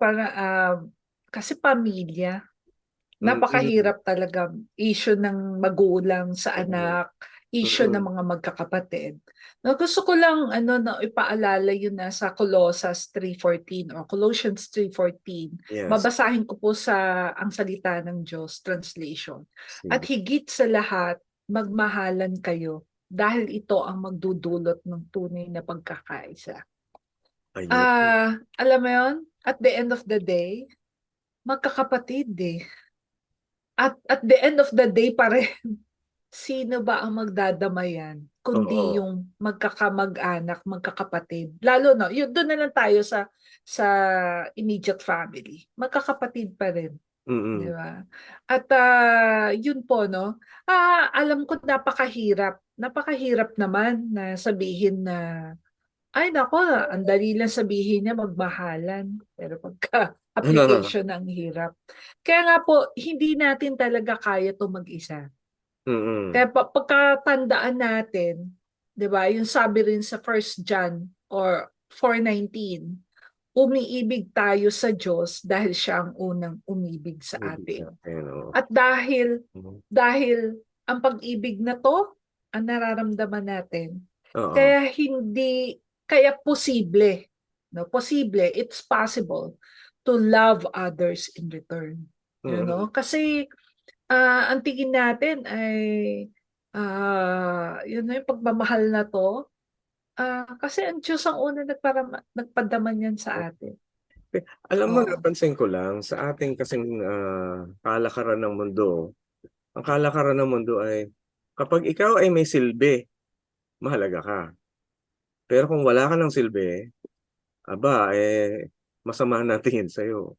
Speaker 4: Kasi pamilya. Napakahirap talaga. Issue ng magulang sa anak, issue ng mga magkakapatid. No, gusto ko lang na ipaalala yun na sa Colossians 3:14 o Colossians 3:14.
Speaker 3: Yes.
Speaker 4: Babasahin ko po ang salita ng Diyos translation. At higit sa lahat, magmahalan kayo dahil ito ang magdudulot ng tunay na pagkakaisa. Alam mo yun? At the end of the day, magkakapatid eh. At the end of the day pa rin, sino ba ang magdadamayan kundi yung magkakamag-anak, magkakapatid. Lalo doon na lang tayo sa immediate family. Magkakapatid pa rin. Di ba? At yun po, no? Alam ko napakahirap naman na sabihin na Ay nako, ang dali lang sabihin niya magmahalan. Pero pagka application ang hirap. Kaya nga po, hindi natin talaga kaya 'to mag-isa.
Speaker 3: Mm.
Speaker 4: Kaya pagkatandaan natin, 'di ba, yung sabi rin sa First John or 4:19, umiibig tayo sa Diyos dahil siya ang unang umibig sa
Speaker 3: Ibig
Speaker 4: atin.
Speaker 3: sabihin, oo.
Speaker 4: At dahil
Speaker 3: Mhm.
Speaker 4: dahil ang pag-ibig na 'to ang nararamdaman natin,
Speaker 3: Oo.
Speaker 4: kaya hindi kaya posible, no? Posible, it's possible to love others in return. You
Speaker 3: Mm.
Speaker 4: know? Kasi ang tingin natin ay yun na yung pagmamahal na 'to, kasi ang Diyos ang unang nagpadama niyan sa atin.
Speaker 3: Alam mo,
Speaker 4: Oo.
Speaker 3: napansin ko lang sa ating kasing kalakaran ng mundo, ang kalakaran ng mundo ay kapag ikaw ay may silbi, mahalaga ka. Pero kung wala ka ng silbi, aba, masama na tingin sa'yo.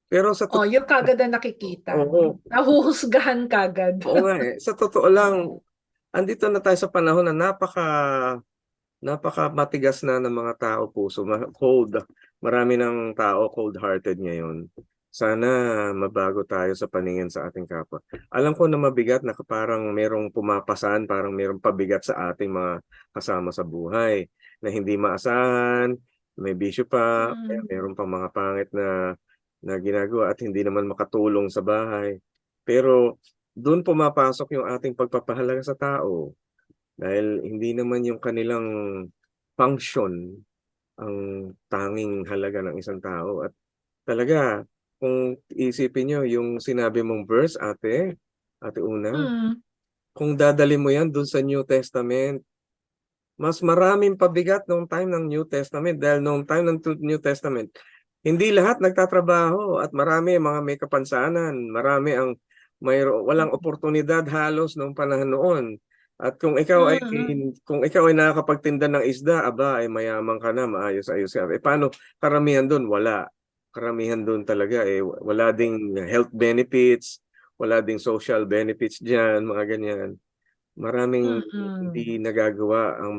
Speaker 3: Pero sa
Speaker 4: Oh,
Speaker 3: totoo,
Speaker 4: yung kaagad na nakikita, no?
Speaker 3: oo,
Speaker 4: Nahuhusgahan kaagad.
Speaker 3: oo nga eh. Sa totoo lang,
Speaker 4: Oo.
Speaker 3: andito na tayo sa panahon na napaka matigas na ng mga tao puso, cold. Marami ng tao cold-hearted ngayon. Sana mabago tayo sa paningin sa ating kapwa. Alam ko na mabigat na parang merong pumapasan, parang merong pabigat sa ating mga kasama sa buhay na hindi maasahan, may bisyo pa, kaya
Speaker 4: Mm.
Speaker 3: meron pang mga pangit na ginagawa at hindi naman makatulong sa bahay. Pero doon pumapasok yung ating pagpapahalaga sa tao. Dahil hindi naman yung kanilang function ang tanging halaga ng isang tao. At talaga, kung isipin nyo yung sinabi mong verse, Ate Una,
Speaker 4: Mm.
Speaker 3: kung dadali mo yan dun sa New Testament, mas maraming pabigat noong time ng New Testament dahil noong time ng New Testament, hindi lahat nagtatrabaho at marami mga may kapansanan, marami ang walang oportunidad halos noong panahon noon. At
Speaker 4: Mm.
Speaker 3: kung ikaw ay nakakapagtinda ng isda, aba ay mayaman ka na, maayos-ayos ka. Paano karamihan doon? Wala. Karamihan doon talaga wala ding health benefits, wala ding social benefits diyan, mga ganyan. Maraming
Speaker 4: Mm.
Speaker 3: hindi nagagawa ang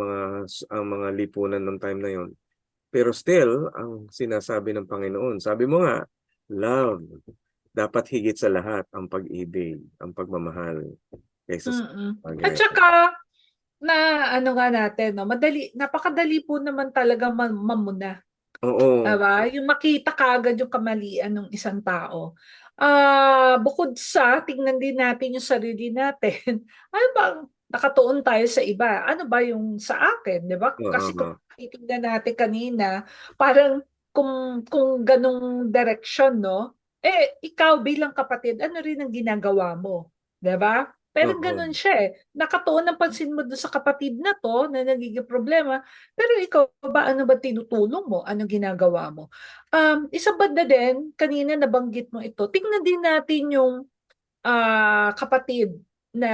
Speaker 3: mga lipunan ng time na yon. Pero still, ang sinasabi ng Panginoon, sabi mo nga, love. Dapat higit sa lahat ang pag-ibig, ang pagmamahal kaysa sa
Speaker 4: Mm. At
Speaker 3: bagay.
Speaker 4: saka na ano nga natin 'no, napakadali po naman talaga mamuna,
Speaker 3: Oo.
Speaker 4: 'di yung makita kaagad yung kamalian ng isang tao. Bukod sa tingnan din natin yung sarili natin, ano bang nakatuon tayo sa iba, ano ba yung sa akin, 'di ba? Kasi kung
Speaker 3: Oo.
Speaker 4: titingnan natin kanina, parang kung gano'ng direksyon 'no, ikaw bilang kapatid, ano rin ang ginagawa mo, 'di ba? Parang
Speaker 3: Oo.
Speaker 4: gano'n siya, nakatuon ang pansin mo dun sa kapatid na 'to na nagiging problema, pero ikaw ba, ano ba tinutulong mo, anong ginagawa mo? Isang banda din, kanina nabanggit mo ito, tingnan din natin yung, kapatid na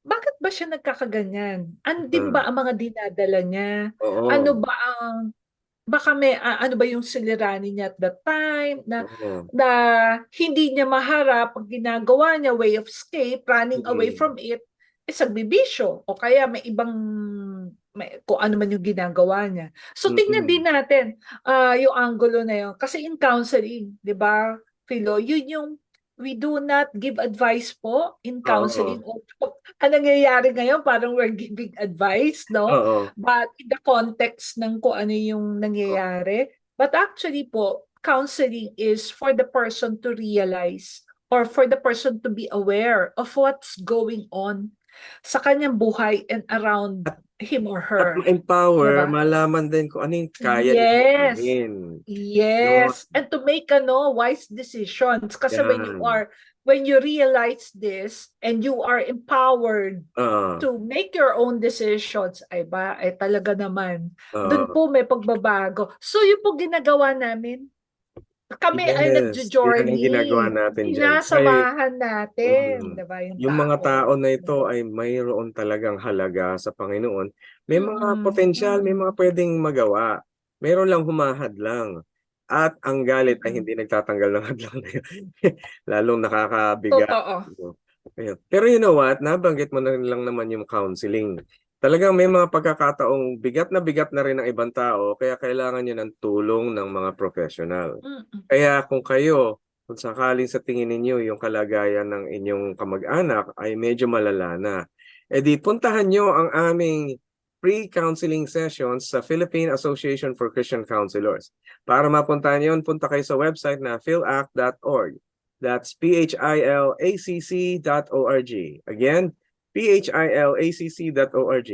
Speaker 4: bakit ba siya nagkakaganyan? Ano din
Speaker 3: Ah,
Speaker 4: ba ang mga dinadala niya? Ano
Speaker 3: oo.
Speaker 4: ba ang baka may ano ba yung suliranin niya at that time na
Speaker 3: Oo.
Speaker 4: na hindi niya maharap ang ginagawa niya, way of escape, running away
Speaker 3: Mm.
Speaker 4: from it, is nagbibisyo o kaya may kung ano man yung ginagawa niya. So tingnan
Speaker 3: Mm.
Speaker 4: din natin yung anggulo na yun. Kasi in counseling, 'di ba, Philo, yun yung we do not give advice po in
Speaker 3: Oo.
Speaker 4: counseling. Ang nangyayari ngayon, parang we're giving advice, no?
Speaker 3: Oo.
Speaker 4: But in the context ng kung ano yung nangyayari. But actually po, counseling is for the person to realize or for the person to be aware of what's going on sa kanyang buhay and around him or
Speaker 3: At
Speaker 4: her.
Speaker 3: ma-empower,
Speaker 4: Diba?
Speaker 3: malaman din kung ano yung kaya niyang
Speaker 4: Yes.
Speaker 3: gawin. Yun.
Speaker 4: Yes. And to make wise decisions. Kasi
Speaker 3: Yan.
Speaker 4: when you realize this and you are empowered
Speaker 3: Oo.
Speaker 4: to make your own decisions, ay talaga naman. Doon
Speaker 3: Oo.
Speaker 4: po may pagbabago. So yun po ginagawa namin. Kami ay
Speaker 3: Yes, yan ang ginagawa
Speaker 4: nagjo-journey.
Speaker 3: natin diyan.
Speaker 4: Sinasamahan natin,
Speaker 3: Mm.
Speaker 4: 'di ba, yung
Speaker 3: Yung mga
Speaker 4: tao.
Speaker 3: tao na ito ay mayroon talagang halaga sa Panginoon. May mga
Speaker 4: Mm,
Speaker 3: potensyal, may mga
Speaker 4: mm,
Speaker 3: pwedeng magawa. Meron lang humahadlang. At ang galit ay
Speaker 4: mm.
Speaker 3: hindi nagtatanggal ng hadlang na yun. Lalong nakakabigat.
Speaker 4: Totoo.
Speaker 3: No? Ayun. Pero you know what? Nabanggit mo na lang naman yung counseling. talagang may mga pagkakataong bigat na rin ang ibang tao, kaya kailangan nyo ng tulong ng mga professional.
Speaker 4: Mm-mm.
Speaker 3: Kaya kung sakaling sa tingin ninyo yung kalagayan ng inyong kamag-anak ay medyo malala na, edi puntahan nyo ang aming pre-counseling sessions sa Philippine Association for Christian Counselors. Para mapuntahan yun, punta kayo sa website na philac.org. That's philacc.org. Again, philacc.org.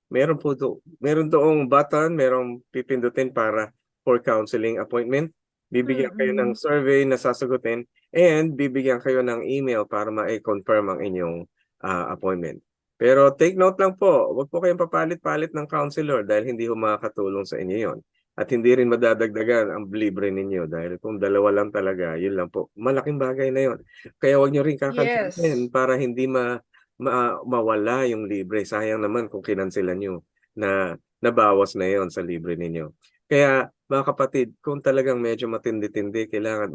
Speaker 3: Meron doong button, merong pipindutin para for counseling appointment. Bibigyan kayo ng survey na sasagutin and bibigyan kayo ng email para ma-confirm ang inyong appointment. Pero take note lang po, huwag po kayong papalit-palit ng counselor dahil hindi ho makakatulong sa inyo yon. At hindi rin madadagdagan ang libre ninyo dahil kung dalawa lang talaga, yun lang po. Malaking bagay na yun. Kaya huwag nyo rin kakansilin para hindi mawala yung libre. Sayang naman kung kinansilan nyo na nabawas na yon sa libre ninyo. Kaya mga kapatid, kung talagang medyo matindi-tindi, kailangan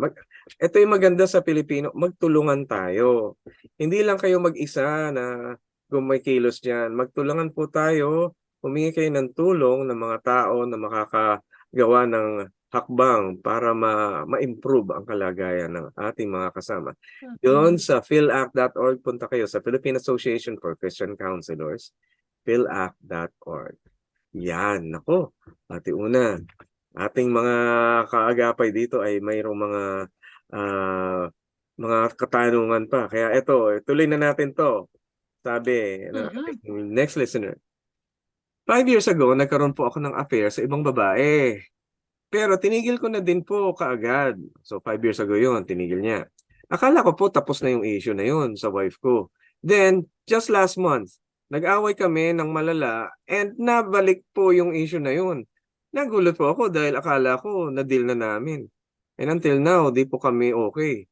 Speaker 3: ito yung maganda sa Pilipino, magtulungan tayo. Hindi lang kayo mag-isa na gumikilos diyan. Magtulungan po tayo, humingi kayo ng tulong ng mga tao na makakagawa ng hakbang para ma-improve ang kalagayan ng ating mga kasama. Doon sa philac.org, punta kayo sa Philippine Association for Christian Counselors, philac.org. Yan, nako. Ate Una, ating mga kaagapay dito ay mayroong mga katanungan pa. Kaya ito, tuloy na natin to. Sabi ng ating next listener. 5 years ago, nagkaroon po ako ng affair sa ibang babae. Pero tinigil ko na din po kaagad. So 5 years ago yun, tinigil niya. Akala ko po tapos na yung issue na yun sa wife ko. Then, just last month, nag-away kami ng malala and nabalik po yung issue na yun. Nagulat po ako dahil akala ko na-deal na namin. And until now, di po kami okay.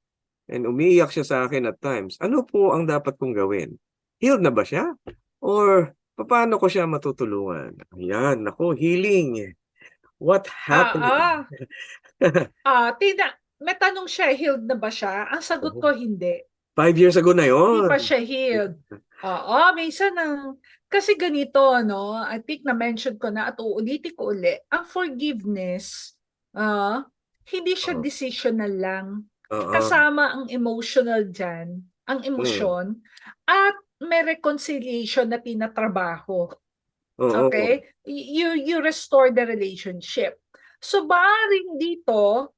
Speaker 3: And umiiyak siya sa akin at times. Ano po ang dapat kong gawin? Healed na ba siya? Or paano ko siya matutulungan? Ayan, ako, healing. What happened?
Speaker 4: May tanong siya, healed na ba siya? Ang sagot ko, hindi.
Speaker 3: 5 years ago na
Speaker 4: Hindi
Speaker 3: yon.
Speaker 4: pa siya healed. Oo, minsan kasi ganito, no? I think na-mention ko na at uulitin ko uli. Ang forgiveness, hindi siya decisional lang. Kasama ang emotional dyan, ang emosyon, at may reconciliation na tinatrabaho. Okay? You restore the relationship. So, maaaring dito,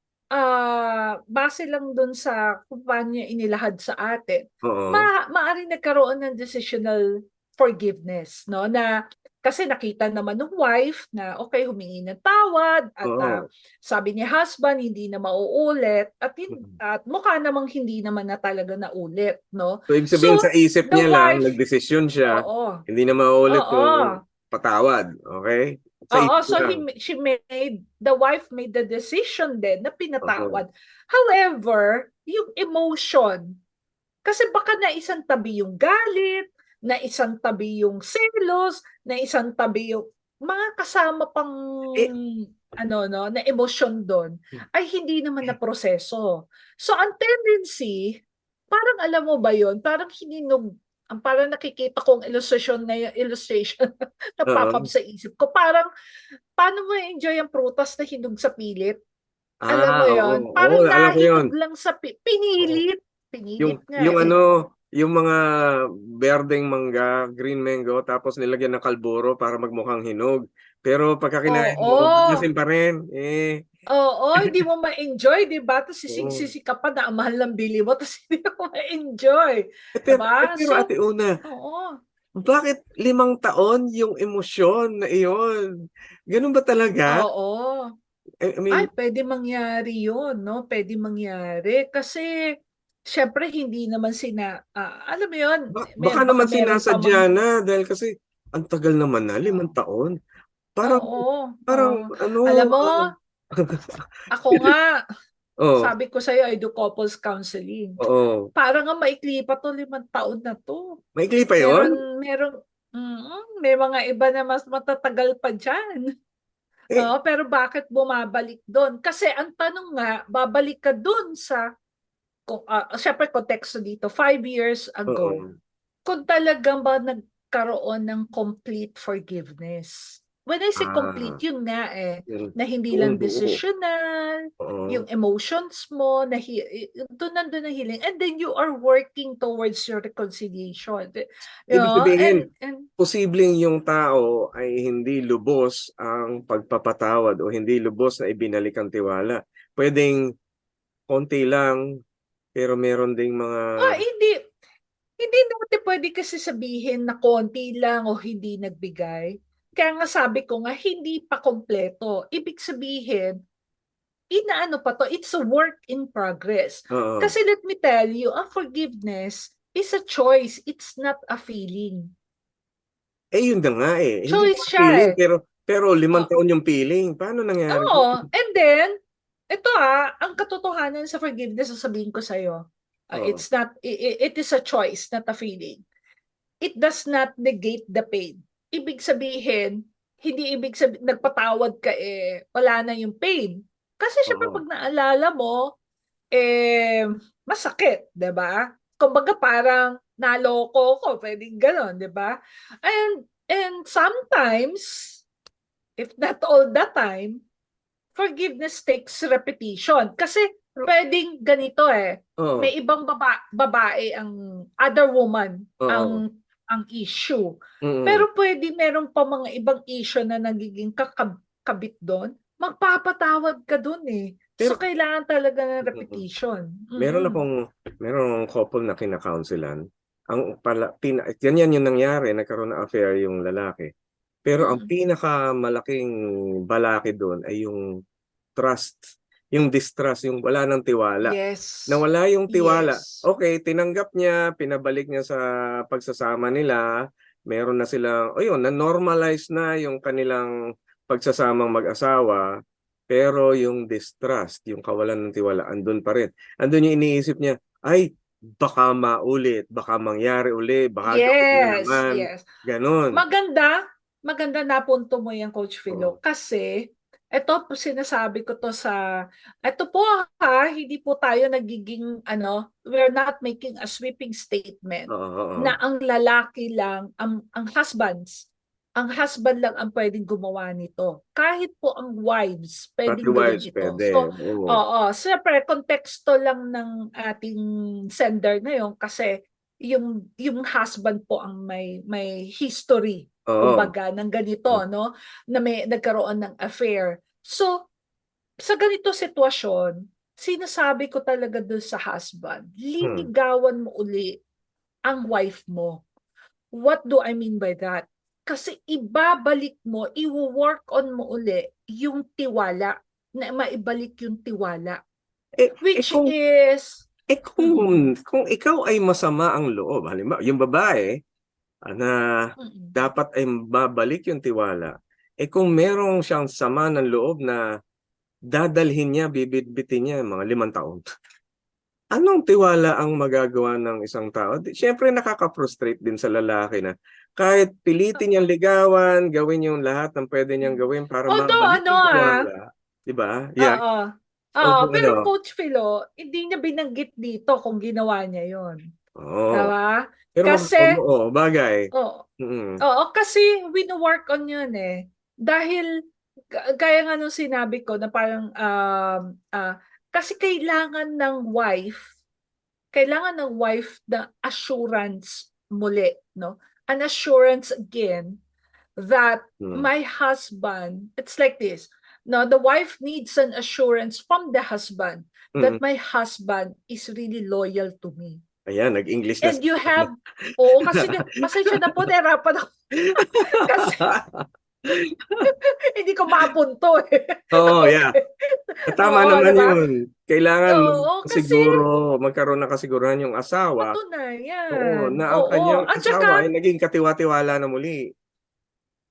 Speaker 4: base lang dun sa kung paano niya inilahad sa atin, maaaring nagkaroon ng decisional forgiveness, no? Na kasi nakita naman ng wife na okay, humingi ng tawad at sabi ni husband hindi na mauulit at mukha namang hindi naman na talaga naulit, no?
Speaker 3: So, ibig sabihin sa isip niya lang, nagdesisyon siya, hindi na mauulit yung patawad, okay?
Speaker 4: So the wife made the decision din na pinatawad. However, yung emotion, kasi baka na isang tabi yung galit, na isang tabi yung selos, na isang tabi yung mga kasama pang na emosyon doon, ay hindi naman na proseso. So ang tendency, parang alam mo ba yon, parang hininug, ang parang nakikita kong illustration na pop-up sa isip ko. Parang, paano mo enjoy ang prutas na hinug sa pilit? Alam mo yon? Parang nahinog lang sa pinilit. Pinilit nga.
Speaker 3: Yung mga berdeng mangga, green mango, tapos nilagyan ng kalburo para magmukhang hinog. Pero pagka kinain mo, masin pa rin.
Speaker 4: Hindi mo ma-enjoy, di ba? Tapos sisig-sisig ka pa na ang mahal ng bili mo, tapos hindi mo ma-enjoy.
Speaker 3: Diba? Pero Ate Una, bakit 5 taon yung emosyon na iyon? Ganun ba talaga?
Speaker 4: I mean, pwede mangyari yun, no? Pwede mangyari. Kasi, syempre, hindi naman alam mo yun?
Speaker 3: Baka naman sinasadya na, dahil kasi, ang tagal naman na, 5 taon. Parang
Speaker 4: alam mo, ako nga, sabi ko sa'yo, I do couples counseling. Parang nga maikli pa to, 5 taon na to.
Speaker 3: Maikli pa yun?
Speaker 4: May mga iba na mas matatagal pa dyan. Pero bakit bumabalik doon? Kasi ang tanong nga, babalik ka doon sa, syempre konteksto dito, 5 years ago, kung talagang ba magkaroon ng complete forgiveness. When I say complete,
Speaker 3: Ah,
Speaker 4: yun nga
Speaker 3: yun,
Speaker 4: na hindi
Speaker 3: buong
Speaker 4: lang
Speaker 3: buo.
Speaker 4: decisional,
Speaker 3: Oo.
Speaker 4: yung emotions mo, doon nandun ang healing. And then you are working towards your reconciliation. You
Speaker 3: Ibig
Speaker 4: know?
Speaker 3: sabihin,
Speaker 4: And
Speaker 3: posibleng yung tao ay hindi lubos ang pagpapatawad o hindi lubos na ibinalik ang tiwala. Pwedeng konti lang, pero meron ding mga...
Speaker 4: hindi natin pwede kasi sabihin na konti lang o hindi nagbigay. Kaya nga sabi ko nga, hindi pa kompleto. Ibig sabihin, inaano pa to, it's a work in progress.
Speaker 3: Oo.
Speaker 4: Kasi let me tell you, ang forgiveness is a choice, it's not a feeling.
Speaker 3: Yun na nga eh. Hindi
Speaker 4: Choice
Speaker 3: pa
Speaker 4: siya
Speaker 3: feeling,
Speaker 4: eh.
Speaker 3: pero 5
Speaker 4: Oh,
Speaker 3: taon yung feeling. Paano nangyari yun?
Speaker 4: oo, and then, ito ang katotohanan sa forgiveness, sasabihin ko sa'yo,
Speaker 3: Oo.
Speaker 4: it's not, it is a choice, not a feeling. It does not negate the pain. Ibig sabihin, hindi ibig sabihin, nagpatawad ka wala na yung pain. Kasi syempre
Speaker 3: Oo.
Speaker 4: pag naalala mo, masakit, 'di ba? Kumbaga parang naloko ko, pwedeng gano'n, 'di ba? And sometimes, if not all the time, forgiveness takes repetition. Kasi pwedeng ganito
Speaker 3: Oo.
Speaker 4: may ibang babae ang other woman
Speaker 3: Oo.
Speaker 4: ang issue.
Speaker 3: Mm.
Speaker 4: Pero pwede meron pa mga ibang issue na nagiging kabit doon. Magpapatawad ka doon eh.
Speaker 3: Pero
Speaker 4: So kailangan talaga ng
Speaker 3: mm,
Speaker 4: repetition.
Speaker 3: meron
Speaker 4: Mm-mm.
Speaker 3: akong couple na kina-counselan. Ganyan yung nangyari, nagkaroon ng affair yung lalaki. Pero ang
Speaker 4: Mm-mm.
Speaker 3: pinakamalaking balakid doon ay yung trust, yung distrust, yung wala ng tiwala.
Speaker 4: Yes.
Speaker 3: Nawala yung tiwala.
Speaker 4: Yes.
Speaker 3: Okay, tinanggap niya, pinabalik niya sa pagsasama nila. Meron na silang, yun, na-normalize na yung kanilang pagsasamang mag-asawa. Pero yung distrust, yung kawalan ng tiwala, andun pa rin. Andun yung iniisip niya, ay, baka maulit, baka mangyari uli, baka gawin na
Speaker 4: Yes.
Speaker 3: naman.
Speaker 4: Yes.
Speaker 3: Ganon.
Speaker 4: Maganda na punto mo yan, Coach
Speaker 3: Oo.
Speaker 4: Philo. Kasi, ito po sinasabi ko to ito po hindi po tayo nagiging, we're not making a sweeping statement
Speaker 3: Oo,
Speaker 4: na
Speaker 3: oo.
Speaker 4: ang lalaki lang, ang husband lang ang pwedeng gumawa nito. Kahit po ang wives,
Speaker 3: Pati
Speaker 4: pwedeng gawin
Speaker 3: wives
Speaker 4: ito.
Speaker 3: pwede.
Speaker 4: So,
Speaker 3: Oo.
Speaker 4: oo, siyempre, konteksto lang ng ating sender na yun kasi yung husband po ang may history
Speaker 3: Oo.
Speaker 4: kumbaga ng ganito no na may nagkaroon ng affair. So sa ganito sitwasyon, sinasabi ko talaga doon sa husband,
Speaker 3: Hmm.
Speaker 4: liligawan mo uli ang wife mo. What do I mean by that? Kasi ibabalik mo, i-work on mo uli yung tiwala, na maibalik yung tiwala.
Speaker 3: Eh, eh
Speaker 4: Which
Speaker 3: kung
Speaker 4: is,
Speaker 3: eh
Speaker 4: mm,
Speaker 3: kung ikaw ay masama ang loob, halimbawa, yung babae na
Speaker 4: mm.
Speaker 3: dapat ay babalik yung tiwala, kung merong siyang sama ng loob na dadalhin niya, bibitbitin niya mga 5 taon, anong tiwala ang magagawa ng isang tao? Siyempre nakaka-frustrate din sa lalaki na kahit pilitin niyang ligawan, gawin yung lahat ng pwede niyang gawin para
Speaker 4: Although
Speaker 3: mabalik yung tiwala. Di ba? Yeah.
Speaker 4: oo. Oo,
Speaker 3: Although
Speaker 4: pero Coach Philo, hindi niya binanggit dito kung ginawa niya yon.
Speaker 3: Oo.
Speaker 4: Diba?
Speaker 3: Pero
Speaker 4: Kasi,
Speaker 3: oo, bagay.
Speaker 4: oo,
Speaker 3: Mm.
Speaker 4: oo, kasi wino-work on yun Dahil, gaya nga nung sinabi ko na parang, kasi kailangan ng wife na assurance muli, no? An assurance again that
Speaker 3: Mm.
Speaker 4: my husband, it's like this. No, the wife needs an assurance from the husband that
Speaker 3: Mm.
Speaker 4: my husband is really loyal to me.
Speaker 3: Ayan, nag-English na
Speaker 4: And you
Speaker 3: sila.
Speaker 4: have, oo, kasi pasensya na po, nahirapan ako. Kasi hindi ko mabunto
Speaker 3: Oo, yeah.
Speaker 4: Okay.
Speaker 3: Tama
Speaker 4: Oo,
Speaker 3: naman
Speaker 4: diba?
Speaker 3: yun. Kailangan
Speaker 4: Oo, kasi
Speaker 3: magkaroon ng kasiguran yung asawa, oo,
Speaker 4: patunayan.
Speaker 3: na ang
Speaker 4: Oo.
Speaker 3: kanyang asawa ay naging katiwa-tiwala na muli.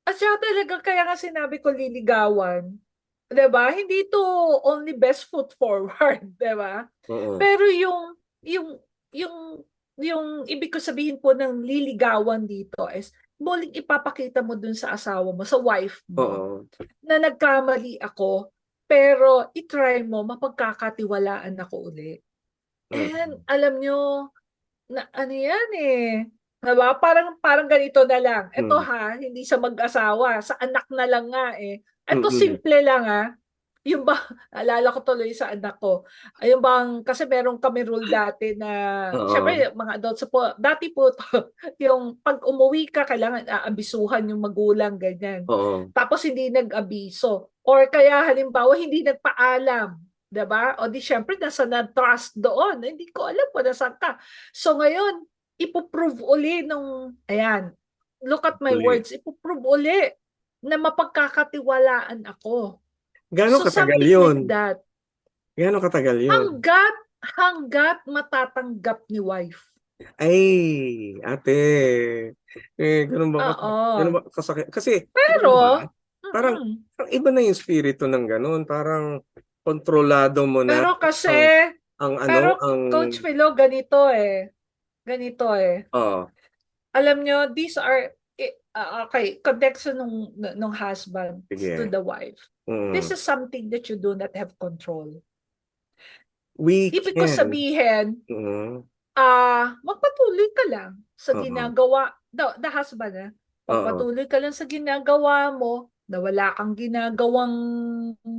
Speaker 4: At saka talaga kaya nga sinabi ko liligawan. 'Di ba? Hindi to only best foot forward, 'di ba?
Speaker 3: Oo.
Speaker 4: Pero yung yung yung ibig ko sabihin po ng liligawan dito is muling ipapakita mo dun sa asawa mo, sa wife mo,
Speaker 3: Oo.
Speaker 4: na nagkamali ako, pero i-try mo mapagkakatiwalaan ako uli. And
Speaker 3: Mm.
Speaker 4: alam nyo, na ano yan Diba? Parang ganito na lang. Ito
Speaker 3: Mm.
Speaker 4: ha, hindi sa mag-asawa, sa anak na lang nga eh. Ito
Speaker 3: Mm.
Speaker 4: simple lang ha. Yung ba, naalala ko tuloy sa anak ko. Yung bang, kasi meron kami rule dati na,
Speaker 3: Oo.
Speaker 4: syempre mga adults po, dati po to, yung pag umuwi ka, kailangan aabisuhan yung magulang, ganyan.
Speaker 3: Oo.
Speaker 4: Tapos hindi nag-abiso. Or kaya halimbawa, hindi nagpaalam. Diba? O di syempre, nasa na-trust doon. Hindi ko alam kung nasaan ka. So ngayon, ipoprove uli nung, ayan, look at my
Speaker 3: Uli.
Speaker 4: words, ipoprove uli na mapagkakatiwalaan ako.
Speaker 3: Gano'ng
Speaker 4: So
Speaker 3: katagal
Speaker 4: something
Speaker 3: yun?
Speaker 4: like that.
Speaker 3: Gano'ng katagal yun?
Speaker 4: Hanggat matatanggap ni wife.
Speaker 3: Ay, ate. Ganun ba? Ganun
Speaker 4: Oo.
Speaker 3: ba kasakit? Kasi, alam mo ba,
Speaker 4: Pero,
Speaker 3: parang,
Speaker 4: mm,
Speaker 3: parang iba na yung spirito ng ganun. Parang, kontrolado mo na
Speaker 4: pero kasi,
Speaker 3: ang, ang ano,
Speaker 4: pero
Speaker 3: ang,
Speaker 4: Coach Philo, ganito eh. Ganito eh.
Speaker 3: oh,
Speaker 4: Alam nyo, these are, okay, context nung husband to
Speaker 3: sige.
Speaker 4: the wife. This
Speaker 3: Mm.
Speaker 4: is something that you do not have control.
Speaker 3: We
Speaker 4: Ibig ko
Speaker 3: can.
Speaker 4: sabihin,
Speaker 3: Mm.
Speaker 4: magpatuloy ka lang sa
Speaker 3: Oo.
Speaker 4: ginagawa, the husband,
Speaker 3: Oo.
Speaker 4: magpatuloy ka lang sa ginagawa mo, na wala kang ginagawang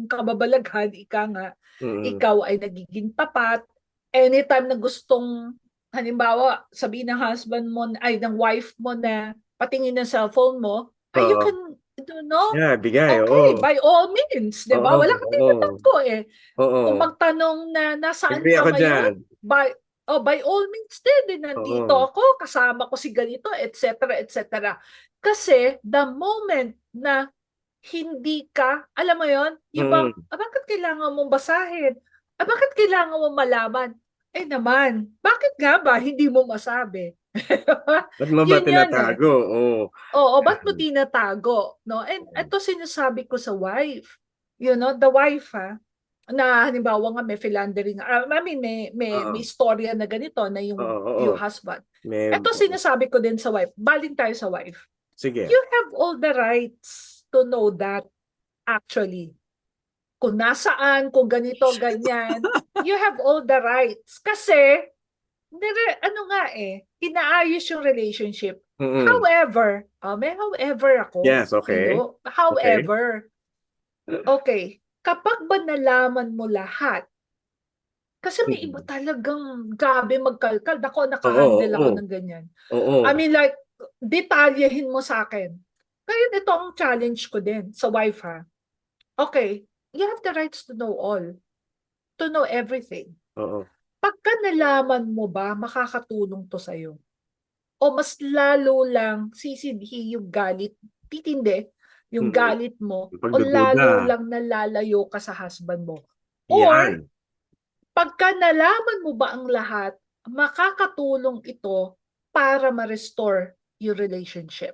Speaker 4: kababalaghan, ika nga,
Speaker 3: Mm.
Speaker 4: ikaw ay nagiging tapat, anytime na gustong, halimbawa, sabihin ng husband mo, ay ng wife mo na patingin ng cellphone mo, ay you
Speaker 3: Oo.
Speaker 4: can, no?
Speaker 3: Yeah, bigay.
Speaker 4: Okay,
Speaker 3: Oo.
Speaker 4: by all means, di ba?
Speaker 3: Oo.
Speaker 4: Wala kang
Speaker 3: Oo.
Speaker 4: tinatanong ko eh. Kung
Speaker 3: Oo.
Speaker 4: magtanong na nasaan
Speaker 3: Agree
Speaker 4: ka
Speaker 3: ako
Speaker 4: ngayon,
Speaker 3: dyan.
Speaker 4: by all means din, nandito
Speaker 3: Oo.
Speaker 4: ako, kasama ko si ganito, etc., etc. Kasi the moment na hindi ka, alam mo yon, yung bang,
Speaker 3: Mm.
Speaker 4: bakit kailangan mong basahin? Bakit kailangan mong malaman? Eh naman, bakit nga ba hindi mo masabi?
Speaker 3: Ba't mo ba
Speaker 4: Yun yun eh.
Speaker 3: tinatago? Oo.
Speaker 4: Oo, ba't mo tinatago? No? And ito sinasabi ko sa wife. You know, the wife na halimbawa nga may philandering, I mean may
Speaker 3: Oo.
Speaker 4: istorya na ganito na
Speaker 3: Oo.
Speaker 4: yung
Speaker 3: Oo.
Speaker 4: husband.
Speaker 3: May,
Speaker 4: Ito sinasabi ko din sa wife. Baling tayo sa wife.
Speaker 3: sige.
Speaker 4: You have all the rights to know that actually. Kung nasaan, kung ganito, ganyan, you have all the rights. Kasi, ano nga inaayos yung relationship.
Speaker 3: Mm-mm.
Speaker 4: However, may however ako,
Speaker 3: Yes, okay.
Speaker 4: Philo.
Speaker 3: Okay.
Speaker 4: However, okay, kapag ba nalaman mo lahat, kasi may iba talagang gabi magkalkal. Ako,
Speaker 3: Oo,
Speaker 4: nakahandle ako
Speaker 3: oo.
Speaker 4: ng ganyan.
Speaker 3: Oo.
Speaker 4: I mean like, detalyehin mo sa akin. Kaya ito ang challenge ko din sa wife Okay, you have the rights to know all. To know everything.
Speaker 3: Oo.
Speaker 4: Pagka nalaman mo ba, makakatulong to sa'yo? O mas lalo lang sisidhi yung galit, titindi yung
Speaker 3: Mm-mm.
Speaker 4: galit mo, o lalo
Speaker 3: Pagdududa.
Speaker 4: lang nalalayo ka sa husband mo? Or,
Speaker 3: Yan.
Speaker 4: pagka nalaman mo ba ang lahat, makakatulong ito para ma-restore yung relationship.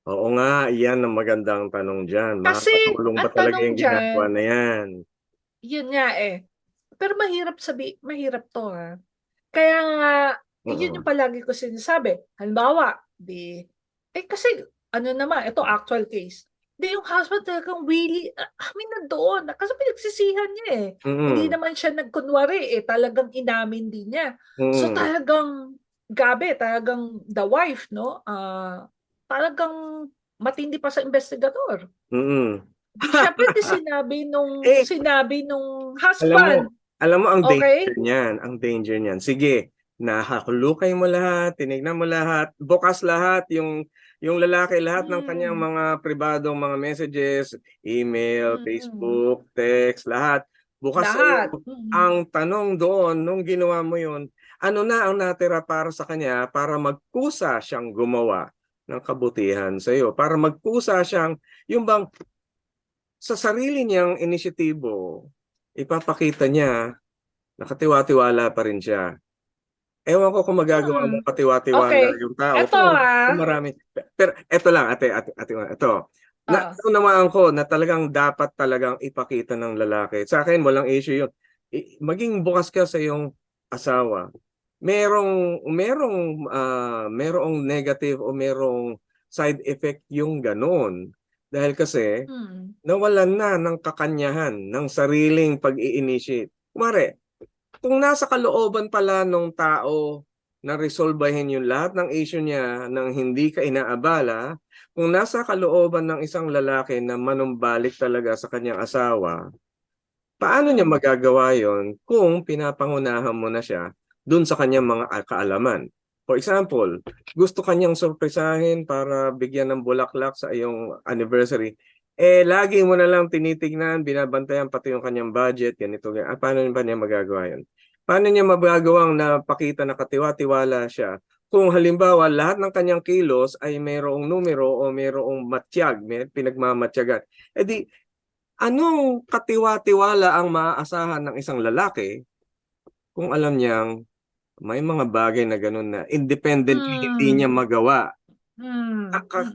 Speaker 3: Oo nga, yan ang magandang tanong dyan.
Speaker 4: Kasi,
Speaker 3: Makakatulong ba
Speaker 4: ang
Speaker 3: talaga
Speaker 4: tanong
Speaker 3: yung
Speaker 4: dyan,
Speaker 3: ginagawa na yan?
Speaker 4: yun nga Pero mahirap to Kaya nga, yun
Speaker 3: Oo.
Speaker 4: yung palagi ko sinasabi. Halimbawa, kasi ano naman, ito actual case. Yung husband talagang really, amin na doon. Kasi pinagsisihan niya Hindi
Speaker 3: Mm-mm.
Speaker 4: naman siya nagkunwari talagang inamin din niya. So
Speaker 3: Mm-mm.
Speaker 4: talagang, talagang the wife, no? Talagang matindi pa sa investigador.
Speaker 3: Mm-mm.
Speaker 4: Siyempre,
Speaker 3: Eh,
Speaker 4: sinabi nung
Speaker 3: Alam mo,
Speaker 4: husband,
Speaker 3: alam mo ang danger
Speaker 4: okay?
Speaker 3: niyan, ang danger niyan. Sige, nahahulukay mo lahat, tinignan mo lahat, bukas lahat yung lalaki lahat ng kanyang
Speaker 4: Mm.
Speaker 3: mga pribadong mga messages, email,
Speaker 4: Mm.
Speaker 3: Facebook, text, lahat. Bukas sa
Speaker 4: Lahat.
Speaker 3: iyo. Ang tanong doon nung ginawa mo 'yon, ano na ang natira para sa kanya para magkusa siyang gumawa ng kabutihan sa iyo, para magkusa siyang yung bang sa sarili niyang inisyatibo, ipapakita niya nakatiwa-tiwala pa rin siya. Ewan ko kung magagawa
Speaker 4: Mm.
Speaker 3: mong katiwa-tiwala
Speaker 4: Okay.
Speaker 3: yung tao
Speaker 4: Eto
Speaker 3: kung marami. Pero eto lang, ate, ito.
Speaker 4: Ah.
Speaker 3: Naunawaan ko na talagang dapat talagang ipakita ng lalaki. Sa akin, walang issue yun. Maging bukas ka sa iyong asawa. Merong negative o merong side effect yung ganun. Dahil kasi,
Speaker 4: Mm.
Speaker 3: nawalan na ng kakanyahan, ng sariling pag-i-initiate. Kumare, kung nasa kalooban pala nung tao na resolbahin yung lahat ng issue niya nang hindi ka inaabala, kung nasa kalooban ng isang lalaki na manumbalik talaga sa kanyang asawa, paano niya magagawa yon kung pinapangunahan mo na siya dun sa kanyang mga kaalaman? For example, gusto kanyang sorpresahin para bigyan ng bulaklak sa iyong anniversary. Lagi mo na lang tinitignan, binabantayan pati yung kanyang budget, ganito, ganyan. Paano ba niya magagawa yun? Paano niya magagawang napakita na katiwa-tiwala siya kung halimbawa lahat ng kanyang kilos ay mayroong numero o mayroong matiyag, may pinagmamatyagan? Di, anong katiwa-tiwala ang maaasahan ng isang lalaki kung alam niyang may mga bagay na ganun na independently hindi niya magawa?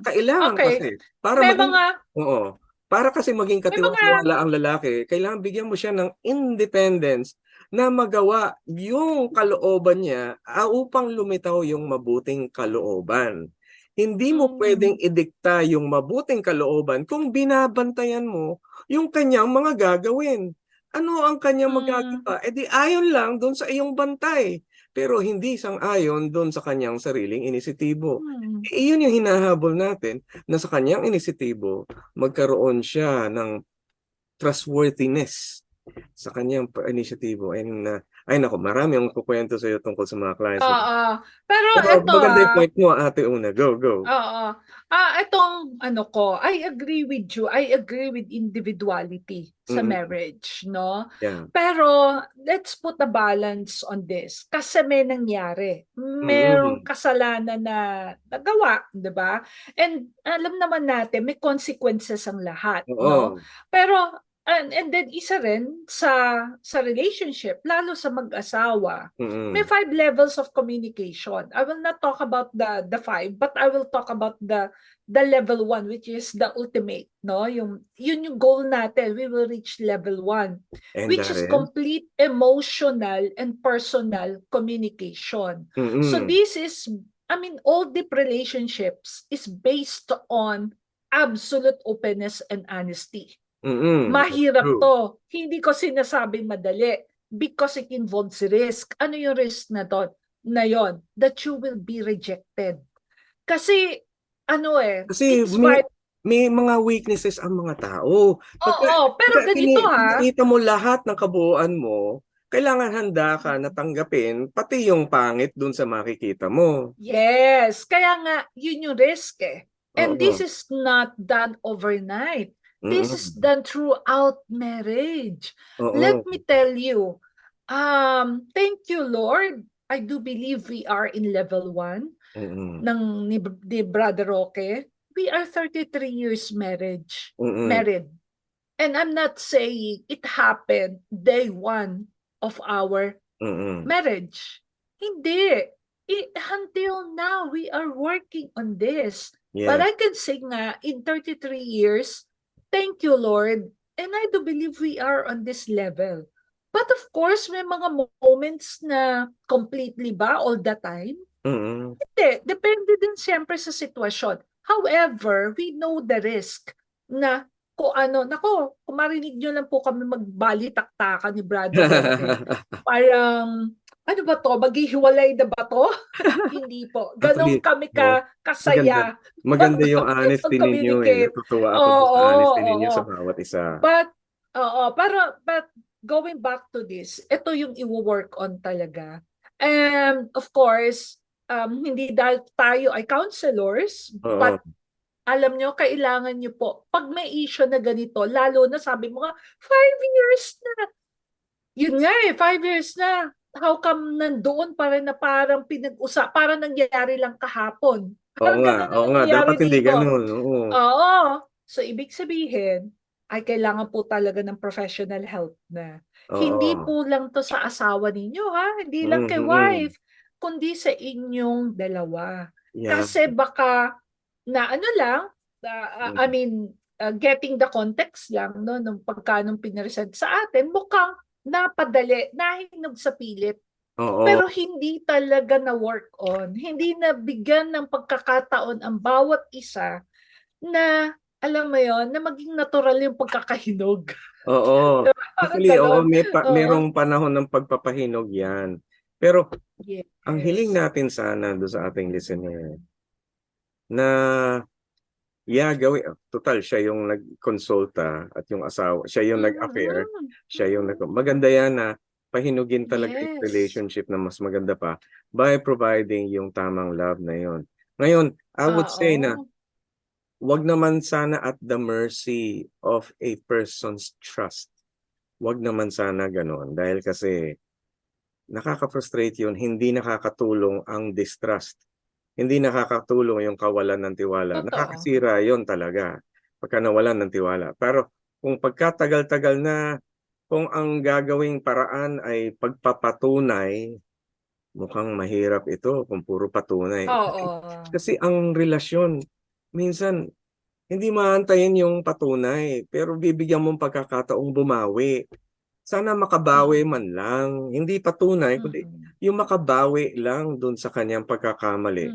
Speaker 3: Kailangan
Speaker 4: Okay.
Speaker 3: kasi para
Speaker 4: May
Speaker 3: maging
Speaker 4: mga
Speaker 3: para kasi maging
Speaker 4: may mga
Speaker 3: katiwa-tiwala ang lalaki, kailangan bigyan mo siya ng independence na magawa yung kalooban niya upang lumitaw yung mabuting kalooban. Hindi mo pwedeng idikta yung mabuting kalooban kung binabantayan mo yung kanyang mga gagawin. Ano ang kanyang magagawa? Di ayon lang doon sa iyong bantay, pero hindi sang-ayon doon sa kanyang sariling inisitibo. Iyon yung hinahabol natin, na sa kanyang inisitibo, magkaroon siya ng trustworthiness sa kanyang inisyatibo. Ay nako, marami ang kukwento sa iyo tungkol sa mga clients.
Speaker 4: Oo. Pero ito
Speaker 3: Maganda yung point mo, Ate Una. Go, go.
Speaker 4: Oo. Itong ano ko, I agree with you. I agree with individuality sa marriage, no?
Speaker 3: Yeah.
Speaker 4: Pero let's put a balance on this. Kasi may nangyari. Merong kasalanan na nagawa, 'di ba? And alam naman natin may consequences ang lahat, no? Pero and then isa rin sa relationship, lalo sa mag-asawa, may 5 levels of communication. I will not talk about the 5, but I will talk about the level 1, which is the ultimate, no? Yun yung goal natin. We will reach level 1, which is complete emotional and personal communication. So this is, all deep relationships is based on absolute openness and honesty. Mahirap to. Hindi ko sinasabing madali because it involves risk. Ano yung risk na yon? That you will be rejected. Kasi
Speaker 3: Kasi may mga weaknesses ang mga tao.
Speaker 4: Pero ganito
Speaker 3: Nakita mo lahat ng kabuuan mo, kailangan handa ka na tanggapin pati yung pangit dun sa makikita mo.
Speaker 4: Yes, kaya nga yun yung risk eh. And this is not done overnight. This is done throughout marriage. Let me tell you, thank you, Lord. I do believe we are in level 1 ni Brother Roque. We are 33 years married. And I'm not saying it happened day 1 of our marriage. Hindi. Until now, we are working on this.
Speaker 3: Yeah.
Speaker 4: But I can say nga, in 33 years, thank you, Lord. And I do believe we are on this level. But of course, may mga moments na completely ba all the time? Hindi. Depende din siyempre sa sitwasyon. However, we know the risk na kung kung marinig nyo lang po kami magbalitaktakan ni Brother Roque. Parang, ano ba to? Maghihiwalay na ba to? Hindi po. Ganon kami kasaya.
Speaker 3: Maganda yung honesty ninyo eh. Natutuwa ako sa honesty ninyo sa bawat isa.
Speaker 4: But going back to this, ito yung i-work on talaga. And of course, hindi dahil tayo ay counselors, but alam nyo, kailangan nyo po, pag may issue na ganito, lalo na sabi mo nga, 5 years na. Yun nga 5 years na. How come nandoon pa rin na parang pinag-usap, parang nangyari lang kahapon.
Speaker 3: Oo nga, dapat hindi ganun.
Speaker 4: Oo. So, ibig sabihin, ay kailangan po talaga ng professional help na. Hindi po lang to sa asawa ninyo, ha? Hindi lang kay wife, kundi sa inyong dalawa.
Speaker 3: Yeah.
Speaker 4: Kasi baka na getting the context lang, no, nung pagkanong pinaresent sa atin, mukhang napadali, nahinog sa pilit. Pero hindi talaga na work on. Hindi na bigyan ng pagkakataon ang bawat isa na, alam mo yon, na maging natural yung pagkakahinog.
Speaker 3: Actually, merong panahon ng pagpapahinog yan. Pero
Speaker 4: Yes.
Speaker 3: ang hiling natin sana doon sa ating listener na gawin, total siya yung nagkonsulta at yung asawa, siya yung nag-affair, siya yung maganda yan na pahinugin talaga yung
Speaker 4: Yes.
Speaker 3: relationship na mas maganda pa by providing yung tamang love na yon. Ngayon, I would say na
Speaker 4: Oo.
Speaker 3: wag naman sana at the mercy of a person's trust. Wag naman sana ganon dahil kasi nakaka-frustrate yun, hindi nakakatulong ang distrust. Hindi nakakatulong yung kawalan ng tiwala.
Speaker 4: Totoo.
Speaker 3: Nakakasira yon talaga pagka nawalan ng tiwala. Pero kung pagkatagal-tagal na, kung ang gagawing paraan ay pagpapatunay, mukhang mahirap ito kung puro patunay.
Speaker 4: Oo.
Speaker 3: Kasi ang relasyon, minsan, hindi maantayin yung patunay, pero bibigyan mong pagkakataong bumawi. Sana makabawi man lang, hindi patunay, kundi
Speaker 4: Mm-mm.
Speaker 3: yung makabawi lang dun sa kanyang pagkakamali.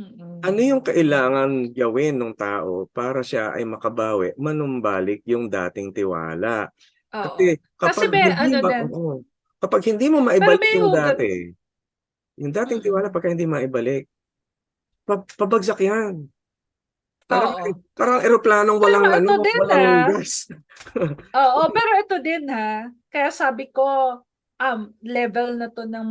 Speaker 3: Ano
Speaker 4: Mm-mm.
Speaker 3: yung kailangan gawin ng tao para siya ay makabawi, manumbalik yung dating tiwala?
Speaker 4: Oo.
Speaker 3: Kasi
Speaker 4: Kasi
Speaker 3: kapag
Speaker 4: may
Speaker 3: hindi
Speaker 4: ano
Speaker 3: ba,
Speaker 4: din,
Speaker 3: oo, kapag hindi mo
Speaker 4: pero
Speaker 3: maibalik
Speaker 4: may
Speaker 3: yung
Speaker 4: hugot.
Speaker 3: dati, yung dating tiwala
Speaker 4: Mm-mm.
Speaker 3: pagka hindi maibalik, pabagsak yan. Parang
Speaker 4: Oo.
Speaker 3: parang eroplanong
Speaker 4: Pero
Speaker 3: walang
Speaker 4: ito din
Speaker 3: walang gas.
Speaker 4: Oo, pero ito din kaya sabi ko, level na to ng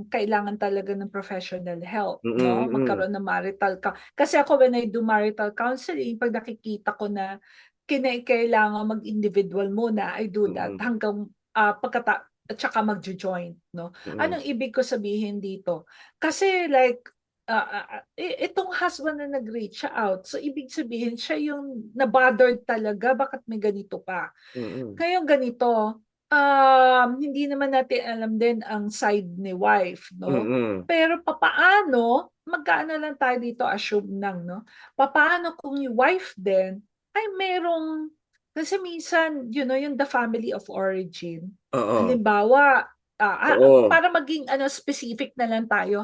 Speaker 4: kailangan talaga ng professional help, no?
Speaker 3: Mm.
Speaker 4: Magkaroon ng marital kasi ako when I do marital counseling, pag nakikita ko na kailangan mag-individual muna, I do that
Speaker 3: Mm.
Speaker 4: hanggang at saka magjo-joint, no?
Speaker 3: Mm.
Speaker 4: Anong ibig ko sabihin dito? Kasi like itong husband na nag-reach out, so ibig sabihin siya yung na-bothered talaga, bakit may ganito pa?
Speaker 3: Mm.
Speaker 4: Ngayon ganito, hindi naman natin alam din ang side ni wife, no?
Speaker 3: Mm.
Speaker 4: Pero papaano, magkaano lang tayo dito, assume lang, no? Papaano kung yung wife din ay merong, kasi minsan, yung the family of origin.
Speaker 3: Oo.
Speaker 4: Halimbawa,
Speaker 3: Oo.
Speaker 4: para maging specific na lang tayo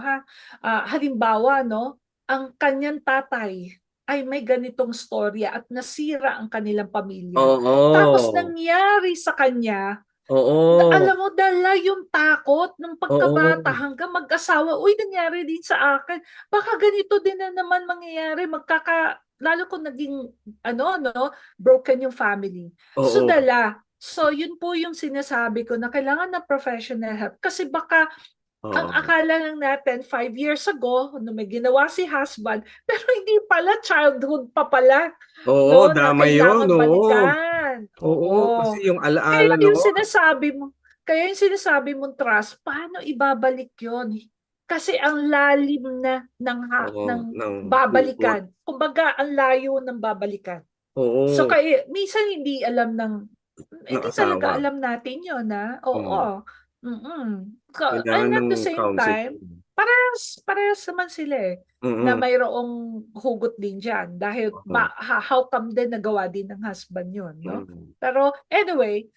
Speaker 4: halimbawa, no, ang kanyang tatay ay may ganitong storya at nasira ang kanilang pamilya. Tapos
Speaker 3: Oo.
Speaker 4: nangyari sa kanya,
Speaker 3: Oo.
Speaker 4: alam mo, dala yung takot ng pagkabata
Speaker 3: Oo.
Speaker 4: hanggang mag-asawa. Uy, nangyari din sa akin. Baka ganito din na naman mangyayari. Lalo kung naging, no, broken yung family. So,
Speaker 3: Oo.
Speaker 4: dala. So, yun po yung sinasabi ko na kailangan ng professional help. Kasi baka ang
Speaker 3: Oo.
Speaker 4: akala lang natin 5 years ago, no, may ginawa si husband, pero hindi pala, childhood pa pala,
Speaker 3: Oo,
Speaker 4: no, na
Speaker 3: damay yun,
Speaker 4: kailangan
Speaker 3: oo.
Speaker 4: balikan.
Speaker 3: Oo, kasi
Speaker 4: Oo.
Speaker 3: yung
Speaker 4: Kaya
Speaker 3: alaala
Speaker 4: yung
Speaker 3: noon.
Speaker 4: sinasabi mo, kaya yung sinasabi mong trust, paano ibabalik yon? Kasi ang lalim na ng
Speaker 3: Oo, ng hugot.
Speaker 4: babalikan. Kumbaga, ang layo ng babalikan. So,
Speaker 3: Oo,
Speaker 4: kaya minsan
Speaker 3: ng
Speaker 4: hindi talaga
Speaker 3: asawa.
Speaker 4: alam natin yun,
Speaker 3: Mm.
Speaker 4: Oo. Mm.
Speaker 3: Kailangan
Speaker 4: And at
Speaker 3: ng
Speaker 4: the same time,
Speaker 3: counseling.
Speaker 4: parehas naman sila na
Speaker 3: Mm.
Speaker 4: mayroong hugot din diyan dahil
Speaker 3: Oo.
Speaker 4: how come din nagawa din ng husband yun, no?
Speaker 3: Mm.
Speaker 4: Pero anyway,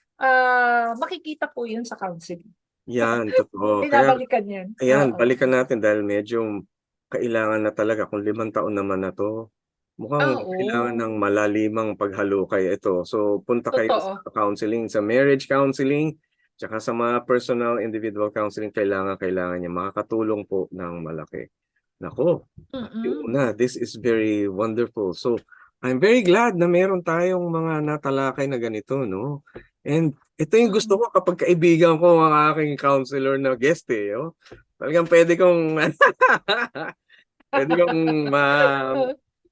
Speaker 4: makikita po yun sa counseling.
Speaker 3: Yan, totoo. Kaya,
Speaker 4: Binabalikan yan.
Speaker 3: ayan,
Speaker 4: Oo.
Speaker 3: balikan natin dahil medyo kailangan na talaga. Kung 5 taon naman na to, mukhang kailangan
Speaker 4: Oo.
Speaker 3: ng malalimang paghalukay ito. So, punta kayo
Speaker 4: Totoo.
Speaker 3: sa counseling, sa marriage counseling, tsaka sa mga personal individual counseling, kailangan niya. Makakatulong po ng malaki. Nako,
Speaker 4: Mm-mm.
Speaker 3: Una, this is very wonderful. So, I'm very glad na meron tayong mga natalakay na ganito, no? And ito yung gusto
Speaker 4: Mm-mm.
Speaker 3: ko kapag kaibigan ko ang aking counselor na guest oh. Talagang pwede kong pwede kong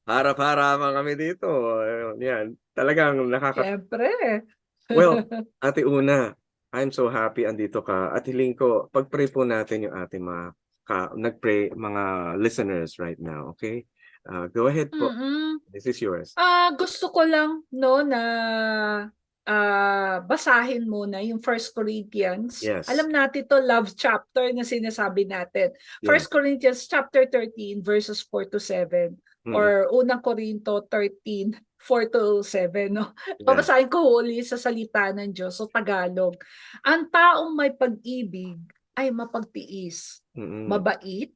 Speaker 3: harap-harapan kami dito. Yan. Talagang
Speaker 4: Siyempre.
Speaker 3: Well, Ate Una, I'm so happy andito ka at hiling ko pag-pray po natin yung ating mga nag-pray mga listeners right now, okay? Go ahead po.
Speaker 4: Mm-mm.
Speaker 3: This is yours.
Speaker 4: Gusto ko lang, no, na basahin muna yung First Corinthians.
Speaker 3: Yes.
Speaker 4: Alam natin to, love chapter na sinasabi natin.
Speaker 3: Yeah.
Speaker 4: First Corinthians chapter 13 verses 4 to 7 or unang Korinto 13 4 to 7, no?
Speaker 3: Yeah.
Speaker 4: Babasahin ko uli sa salita ng Diyos, so Tagalog. Ang taong may pag-ibig ay mapagtiis, mabait,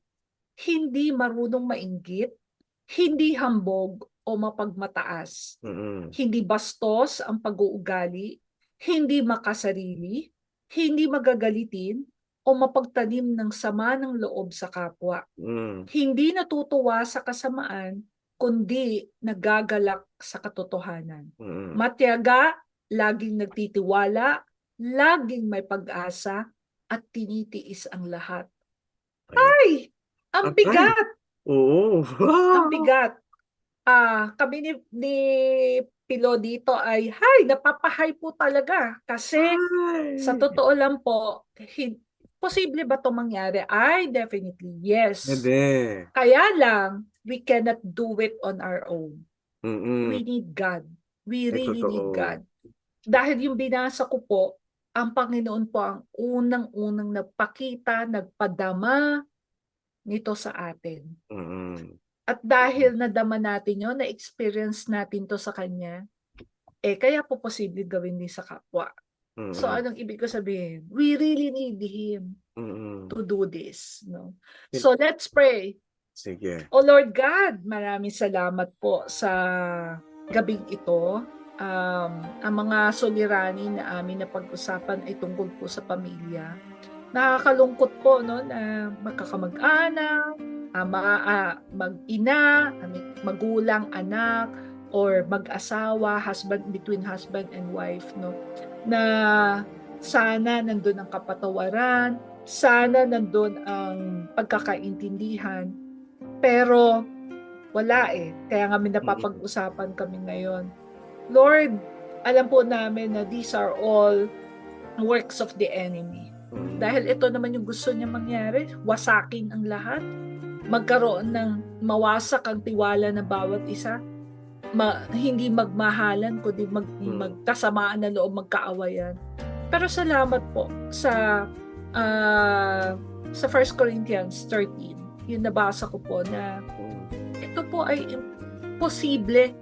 Speaker 4: hindi marunong mainggit, hindi hambog o mapagmataas. Hindi bastos ang pag-uugali, hindi makasarili, hindi magagalitin, o mapagtanim ng sama ng loob sa kapwa. Hindi natutuwa sa kasamaan, kundi nagagalak sa katotohanan. Matiyaga, laging nagtitiwala, laging may pag-asa, at tinitiis ang lahat. Ay! Ang
Speaker 3: Atay!
Speaker 4: bigat!
Speaker 3: Oo.
Speaker 4: Ang bigat. Kami ni Pilo dito ay, napapahay po talaga. Kasi sa totoo lang po, posible ba ito mangyari? Ay, definitely, yes.
Speaker 3: Hindi.
Speaker 4: Kaya lang, we cannot do it on our own.
Speaker 3: Mm-mm.
Speaker 4: We need God. We really
Speaker 3: totoo.
Speaker 4: need God. Dahil yung binasa ko po, ang Panginoon po ang unang-unang nagpakita, nagpadama nito sa atin.
Speaker 3: Mm-mm.
Speaker 4: At dahil nadama natin yun, na-experience natin to sa Kanya, kaya po posible gawin din sa kapwa.
Speaker 3: Mm-mm.
Speaker 4: So anong ibig ko sabihin? We really need Him
Speaker 3: Mm-mm.
Speaker 4: to do this. No? So let's pray.
Speaker 3: Sige.
Speaker 4: O Lord God, maraming salamat po sa gabing ito. Ang mga suliranin na amin na pag-usapan ay tungkol po sa pamilya. Nakakalungkot po na magkakamag-anak, mag-ina, magulang, anak, or mag-asawa, between husband and wife, no? Na sana nandun ang kapatawaran, sana nandun ang pagkakaintindihan, pero wala Kaya nga napapag-usapan kami ngayon. Lord, alam po namin na these are all works of the enemy. Dahil ito naman yung gusto niya mangyari, wasakin ang lahat, magkaroon ng mawasak ang tiwala ng bawat isa, hindi magmahalan, kundi magkasamaan na loob, magkaawayan. Pero salamat po sa 1 Corinthians 13, yung nabasa ko po na ito po ay imposible,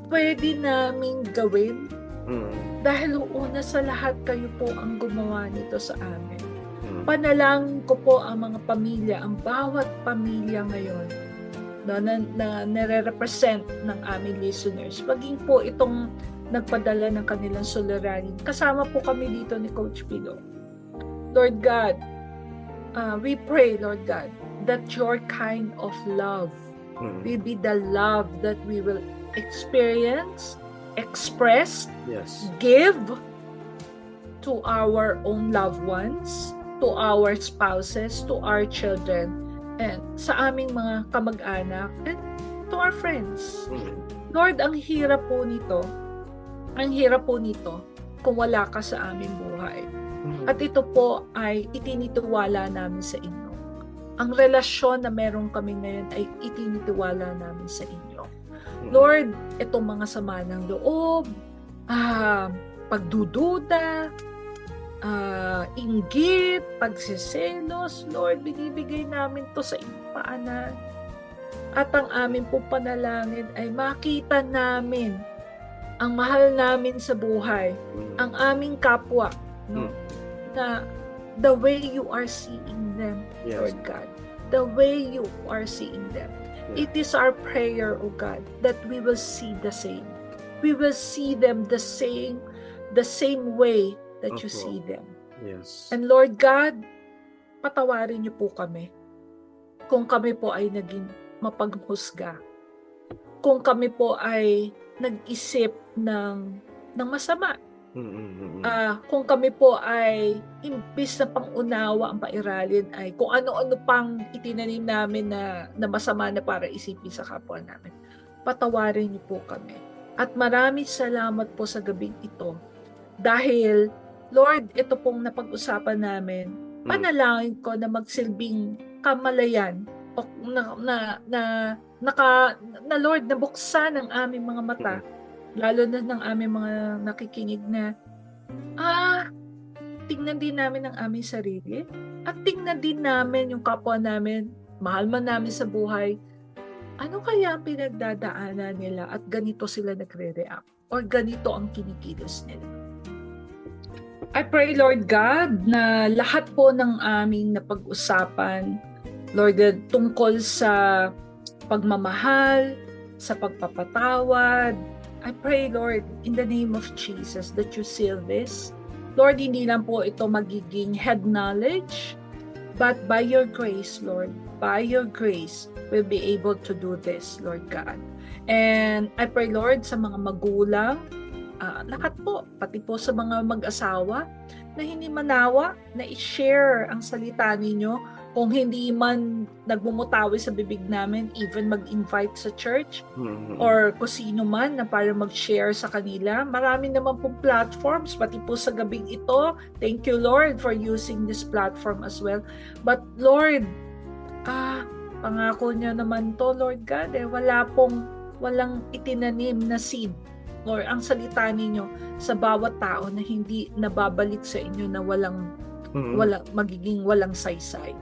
Speaker 4: pwede namin gawin dahil una sa lahat kayo po ang gumawa nito sa amin. Panalangin ko po ang mga pamilya, ang bawat pamilya ngayon na nare-represent ng aming listeners. Maging po itong nagpadala ng kanilang suliranin. Kasama po kami dito ni Coach Pilo. Lord God, we pray, Lord God, that your kind of love will be the love that we will experience, express, give to our own loved ones, to our spouses, to our children, and sa aming mga kamag-anak, and to our friends. Lord, ang hirap po nito kung wala ka sa aming buhay. At ito po ay itinitiwala namin sa inyo. Ang relasyon na meron kami ngayon ay itinitiwala namin sa inyo. Lord, itong mga sama ng loob, pagdududa, inggit, pagsiselos, Lord, binibigay namin to sa inyong paanan. At ang aming pong panalangin ay makita namin ang mahal namin sa buhay, ang aming kapwa, no? Na the way you are seeing them, Lord God, the way you are seeing them. It is our prayer, O God, that we will see the same. We will see them the same way that you see them.
Speaker 3: Yes.
Speaker 4: And Lord God, patawarin niyo po kami kung kami po ay naging mapaghusga. Kung kami po ay nag-isip ng masama. Kung kami po ay imbis na pangunawa ang pairalin ay kung ano-ano pang itinanim namin na masama na para isipin sa kapwa namin. Patawarin niyo po kami. At maraming salamat po sa gabing ito. Dahil, Lord, ito pong napag-usapan namin, panalangin ko na magsilbing kamalayan o na Lord, nabuksan ang aming mga mata, lalo na ng aming mga nakikinig na tingnan din namin ang aming sarili at tingnan din namin yung kapwa namin, mahal man namin sa buhay, ano kaya ang pinagdadaanan nila at ganito sila nagre-react or ganito ang kinikilos nila. I pray, Lord God, na lahat po ng aming napag-usapan, Lord God, tungkol sa pagmamahal, sa pagpapatawad, I pray, Lord, in the name of Jesus, that you seal this. Lord, hindi lang po ito magiging head knowledge, but by your grace, Lord, by your grace, we'll be able to do this, Lord God. And I pray, Lord, sa mga magulang, lahat po, pati po sa mga mag-asawa, na hindi manawa na i-share ang salita ninyo. Kung hindi man nagmumutawi sa bibig namin, even mag-invite sa church, or kung sino man na para mag-share sa kanila. Marami naman pong platforms, pati po sa gabing ito. Thank you, Lord, for using this platform as well. But Lord, pangako niyo naman to, Lord God, walang itinanim na seed or ang salita ninyo sa bawat tao na hindi nababalik sa inyo na magiging walang saysay.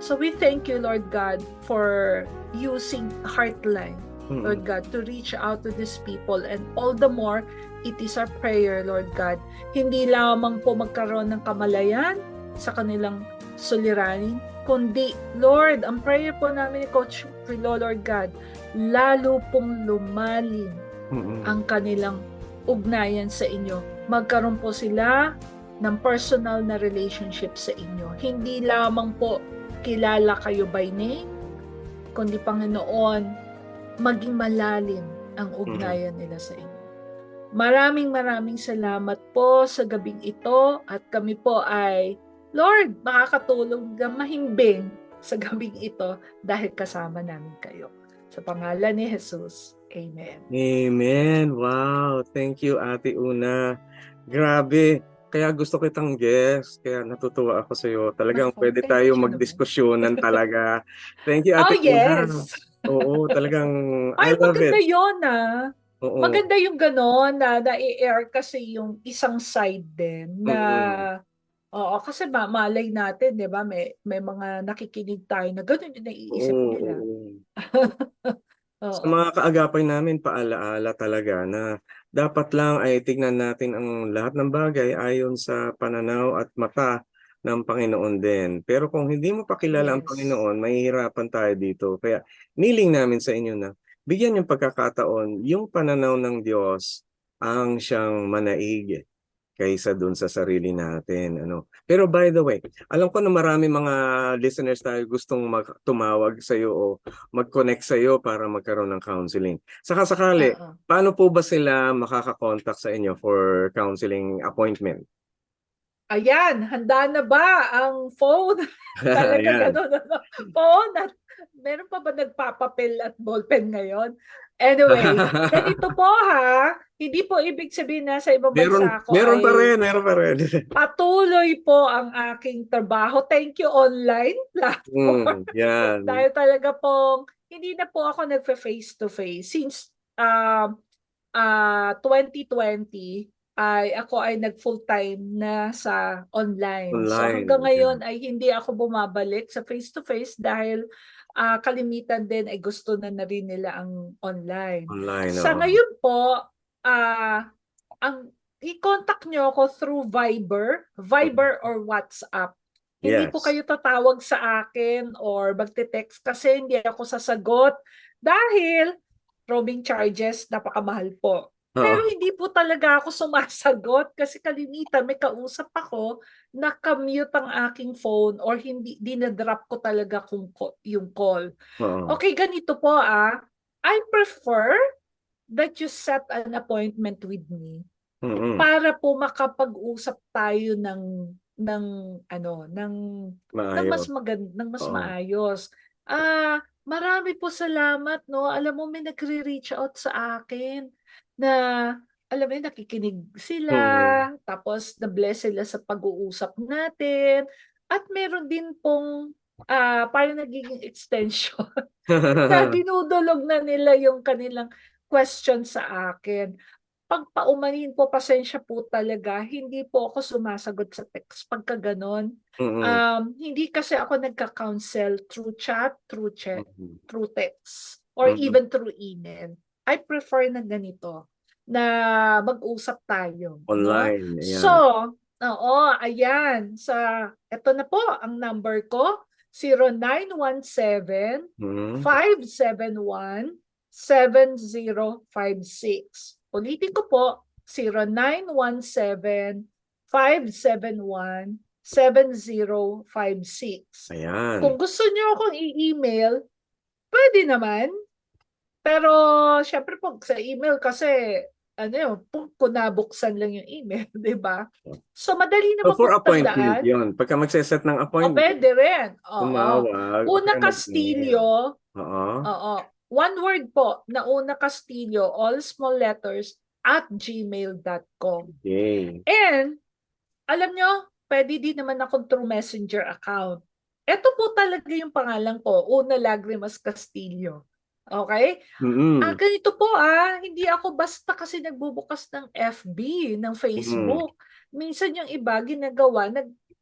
Speaker 4: So we thank you, Lord God, for using Heartline, Lord God, to reach out to these people. And all the more, it is our prayer, Lord God, hindi lamang po magkaroon ng kamalayan sa kanilang suliranin, kundi, Lord, ang prayer po namin ni Coach Rilo, Lord God, lalo pong lumalim ang kanilang ugnayan sa inyo. Magkaroon po sila ng personal na relationship sa inyo. Hindi lamang po kilala kayo by name, kundi Panginoon, maging malalim ang ugnayan nila sa inyo. Maraming salamat po sa gabing ito at kami po ay, Lord, makakatulong na mahimbing sa gabing ito dahil kasama namin kayo. Sa pangalan ni Jesus, Amen.
Speaker 3: Amen. Wow. Thank you, Ate Una. Grabe. Kaya gusto kitang guest. Kaya natutuwa ako sa iyo. Talagang pwede tayo magdiskusyonan talaga. Thank you, Ate Una.
Speaker 4: Yes.
Speaker 3: Oo, talagang
Speaker 4: Ay,
Speaker 3: I love
Speaker 4: maganda
Speaker 3: it.
Speaker 4: yun
Speaker 3: Oo.
Speaker 4: Maganda yung gano'n na i-air kasi yung isang side din na oo, kasi malay natin, 'di ba? May mga nakikinig tayo na gano'n yung naiisip nila.
Speaker 3: Sa mga kaagapay namin, paalaala talaga na dapat lang ay tignan natin ang lahat ng bagay ayon sa pananaw at mata ng Panginoon din. Pero kung hindi mo pakilala ang Panginoon, mahihirapan tayo dito. Kaya niling namin sa inyo na bigyan yung pagkakataon, yung pananaw ng Diyos ang siyang manaig kaysa dun sa sarili natin. Pero by the way, alam ko na marami mga listeners tayo gustong tumawag sa iyo o mag-connect sa iyo para magkaroon ng counseling. Saka sakali, paano po ba sila makaka-contact sa inyo for counseling appointment?
Speaker 4: Ayan, handa na ba ang phone? Talaga gano'n, phone at meron pa ba nagpapapel at ballpen ngayon? Anyway, ganito po hindi po ibig sabihin na sa ibang bansa ako
Speaker 3: meron pa rin.
Speaker 4: Patuloy po ang aking trabaho. Thank you, online platform.
Speaker 3: Yan.
Speaker 4: Dahil talaga pong hindi na po ako nagfa-face-to-face. Since 2020, ako ay nag-full-time na sa online. So hanggang ngayon ay hindi ako bumabalik sa face-to-face dahil kalimitan din ay gusto na rin nila ang online. Sa ngayon po, i-contact nyo ako through Viber or WhatsApp. Hindi po kayo tatawag sa akin or magte-text kasi hindi ako sasagot dahil roaming charges, napakamahal po. Pero hindi po talaga ako sumasagot kasi kalimitan may kausap ako, naka-mute ang aking phone or hindi dinadrop ko talaga yung call. Okay, ganito po I prefer that you set an appointment with me para po makapag-usap tayo ng mas maayos. Marami po salamat, no? Alam mo, may nagre-reach out sa akin na, alam mo, nakikinig sila, tapos na-bless sila sa pag-uusap natin, at meron din pong parang nagiging extension na dinudulog na nila yung kanilang question sa akin. Pagpaumanin po, pasensya po talaga, hindi po ako sumasagot sa text pagka ganon. Hindi kasi ako nagka-counsel through chat, through text, or even through email. I prefer na ganito, na mag-usap tayo.
Speaker 3: Online.
Speaker 4: No? So, ayan. Ito na po ang number ko, 0917-571-7056. Ulitin ko po, 0917-571-7056.
Speaker 3: Ayan.
Speaker 4: Kung gusto niyo akong i-email, pwede naman. Pero syempre pag sa email kasi ano yun, kung nabuksan lang yung email, di ba? So madali
Speaker 3: So
Speaker 4: naman
Speaker 3: for
Speaker 4: pong
Speaker 3: appointment
Speaker 4: tandaan.
Speaker 3: yun. Pagka magse-set ng
Speaker 4: O
Speaker 3: appointment,
Speaker 4: pwede rin. Oo.
Speaker 3: tumawag o
Speaker 4: Una
Speaker 3: kaya mag-email.
Speaker 4: Castillo,
Speaker 3: Oo.
Speaker 4: oo. One word po, na Una Castillo, all small letters, @gmail.com.
Speaker 3: Okay.
Speaker 4: And, alam nyo, pwede din naman akong through messenger account. Ito po talaga yung pangalan ko, Una Lagrimas Castillo. Okay?
Speaker 3: Mm-mm.
Speaker 4: Ganito po hindi ako basta kasi nagbubukas ng FB, ng Facebook. Minsan yung iba ginagawa,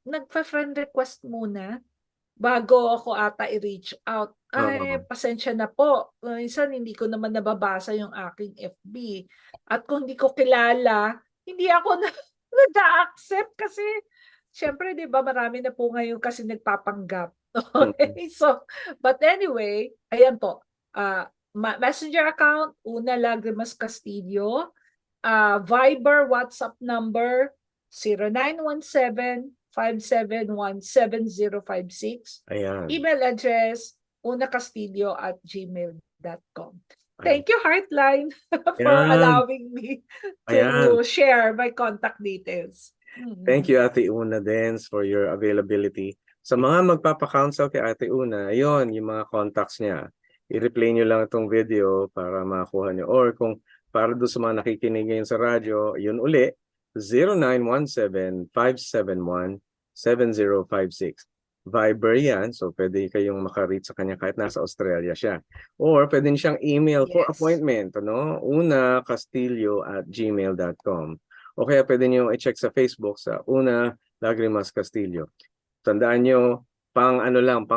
Speaker 4: nagfa-friend request muna bago ako ata i-reach out. Ay,
Speaker 3: Oo.
Speaker 4: pasensya na po. Minsan hindi ko naman nababasa yung aking FB. At kung hindi ko kilala, hindi ako nag-accept kasi syempre 'di ba marami na po ngayon kasi nagpapanggap.
Speaker 3: Mm.
Speaker 4: Okay? So, but anyway, ayan po. Messenger account, Una Lagrimas Castillo. Viber, WhatsApp number 0917-571-7056.
Speaker 3: Ayan.
Speaker 4: Email address unacastillo@gmail.com.
Speaker 3: Ayan.
Speaker 4: Thank you, Heartline, for
Speaker 3: Ayan.
Speaker 4: allowing me
Speaker 3: Ayan.
Speaker 4: to share my contact details.
Speaker 3: Thank you, Ate Una Dens, for your availability. Sa mga magpapa-counsel kay Ate Una, yon yung mga contacts niya. I-replay nyo lang itong video para makakuha nyo. Or kung para doon sa mga nakikinig ngayon sa radyo, yun uli, 0917-571-7056. Viber yan, so pwede kayong makareach sa kanya kahit nasa Australia siya. Or pwede siyang email for
Speaker 4: Yes.
Speaker 3: appointment, unacastillo@gmail.com. O kaya pwede nyo i-check sa Facebook sa Una Lagrimas Castillo. Tandaan nyo, pang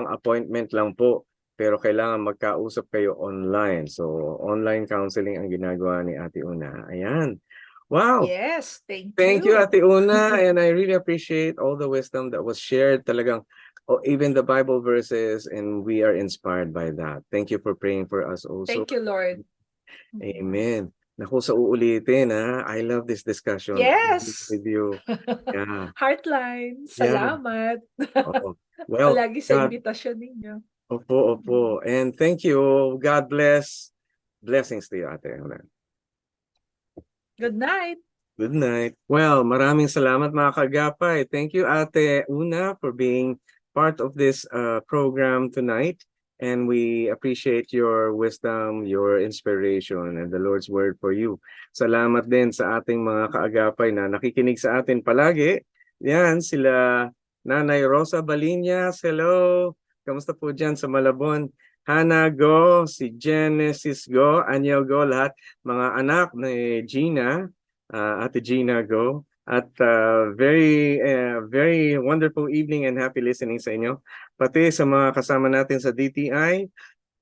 Speaker 3: appointment lang po. Pero kailangan magkausap kayo online. So, online counseling ang ginagawa ni Ate Una. Ayan. Wow!
Speaker 4: Yes, thank
Speaker 3: Thank
Speaker 4: you.
Speaker 3: you, Ate Una. And I really appreciate all the wisdom that was shared. Talagang, even the Bible verses, and we are inspired by that. Thank you for praying for us also.
Speaker 4: Thank you, Lord.
Speaker 3: Amen. Naku, sa uulitin, I love this discussion.
Speaker 4: Yes.
Speaker 3: With you. Yeah.
Speaker 4: Heartline,
Speaker 3: Yeah.
Speaker 4: salamat.
Speaker 3: Oo. Well,
Speaker 4: Palagi sa
Speaker 3: God,
Speaker 4: invitasyon ninyo.
Speaker 3: opo. And thank you. God bless. Blessings to you, Ate Una.
Speaker 4: Good night.
Speaker 3: Good night. Well, maraming salamat mga kagapay. Thank you, Ate Una, for being part of this program tonight. And we appreciate your wisdom, your inspiration, and the Lord's word for you. Salamat din sa ating mga kaagapay na nakikinig sa atin palagi. Yan, sila Nanay Rosa Baliñas. Hello. Kamusta po dyan sa Malabon? Hannah Go, si Genesis Go, Anyel Go, lahat mga anak ni Gina, Ate Gina Go. At very wonderful evening and happy listening sa inyo. Pati sa mga kasama natin sa DTI,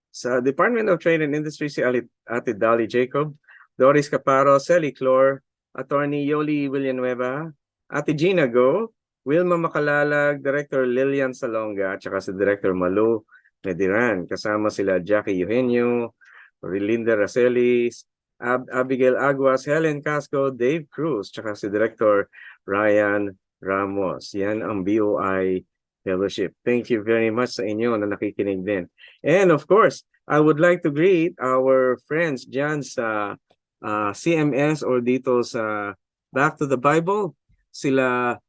Speaker 3: sa Department of Trade and Industry, si Ate Dali Jacob, Doris Caparo, Sally Clore, Attorney Yoli Villanueva, Ate Gina Go, Wilma Makalalag, Director Lilian Salonga, at saka si Director Malu Mediran. Kasama sila Jackie Eugenio, Rilinda Racelis, Abigail Aguas, Helen Casco, Dave Cruz, tsaka si Director Ryan Ramos. Yan ang BOI Fellowship. Thank you very much sa inyo na nakikinig din. And of course, I would like to greet our friends dyan sa CMS or dito sa Back to the Bible. Sila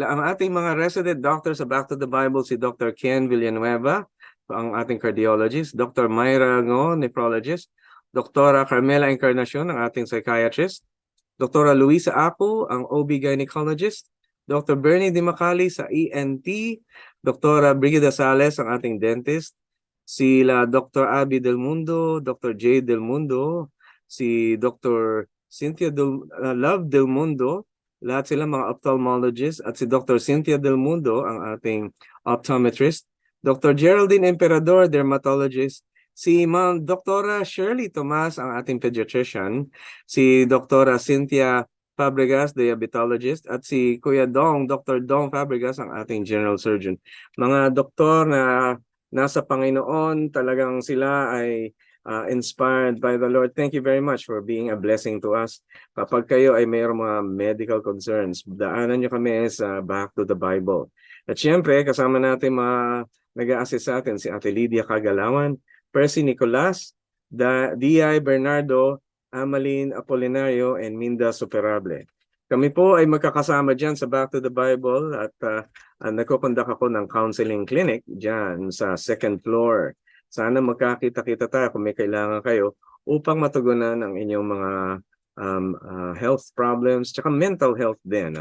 Speaker 3: ang ating mga resident doctors sa Back to the Bible, si Dr. Ken Villanueva, ang ating cardiologist, Dr. Myra Ngo, nephrologist, Dr. Carmela Encarnacion, ang ating psychiatrist, Dr. Luisa Apo, ang OB gynecologist, Dr. Bernie Dimacali sa ENT, Dr. Brigida Sales, ang ating dentist, sila Dr. Abby Del Mundo, Dr. Jay Del Mundo, si Dr. Cynthia Love Del Mundo, lahat sila mga ophthalmologists, at si Dr. Cynthia Del Mundo, ang ating optometrist, Dr. Geraldine Emperador, dermatologist, si Ma'am Dr. Shirley Tomas, ang ating pediatrician, si Dr. Cynthia Fabregas, diabetologist, at si Kuya Dong, Dr. Dong Fabregas, ang ating general surgeon. Mga doktor na nasa Panginoon, talagang sila ay inspired by the Lord. Thank you very much for being a blessing to us. Kapag kayo ay mayroong mga medical concerns, daanan nyo kami sa Back to the Bible. At syempre, kasama natin mga nag-a-assist sa atin, si Ate Lydia Kagalawan, Percy Nicolas, D.I. Bernardo, Amaline Apolinario, and Minda Superable. Kami po ay magkakasama dyan sa Back to the Bible at nagkukondak ako ng counseling clinic dyan sa second floor. Sana magkakita-kita tayo kung may kailangan kayo upang matugunan ang inyong mga health problems tsaka mental health din.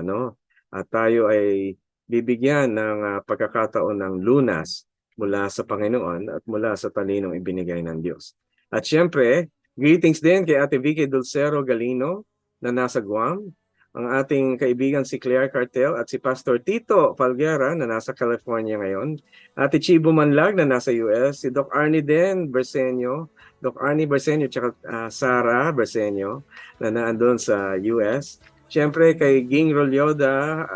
Speaker 3: At tayo ay bibigyan ng pagkakataon ng lunas mula sa Panginoon at mula sa talinong ibinigay ng Diyos. At syempre, greetings din kay Ate Vicky Dulcero Galino na nasa Guam, ang ating kaibigan si Claire Cartel at si Pastor Tito Falguera na nasa California ngayon, Ate Chibo Manlag na nasa US, si Doc Arnie Den Bersenio, Doc Arnie Bersenio at Sara Bersenio na naandun sa US. Siyempre kay Ging Rolyoda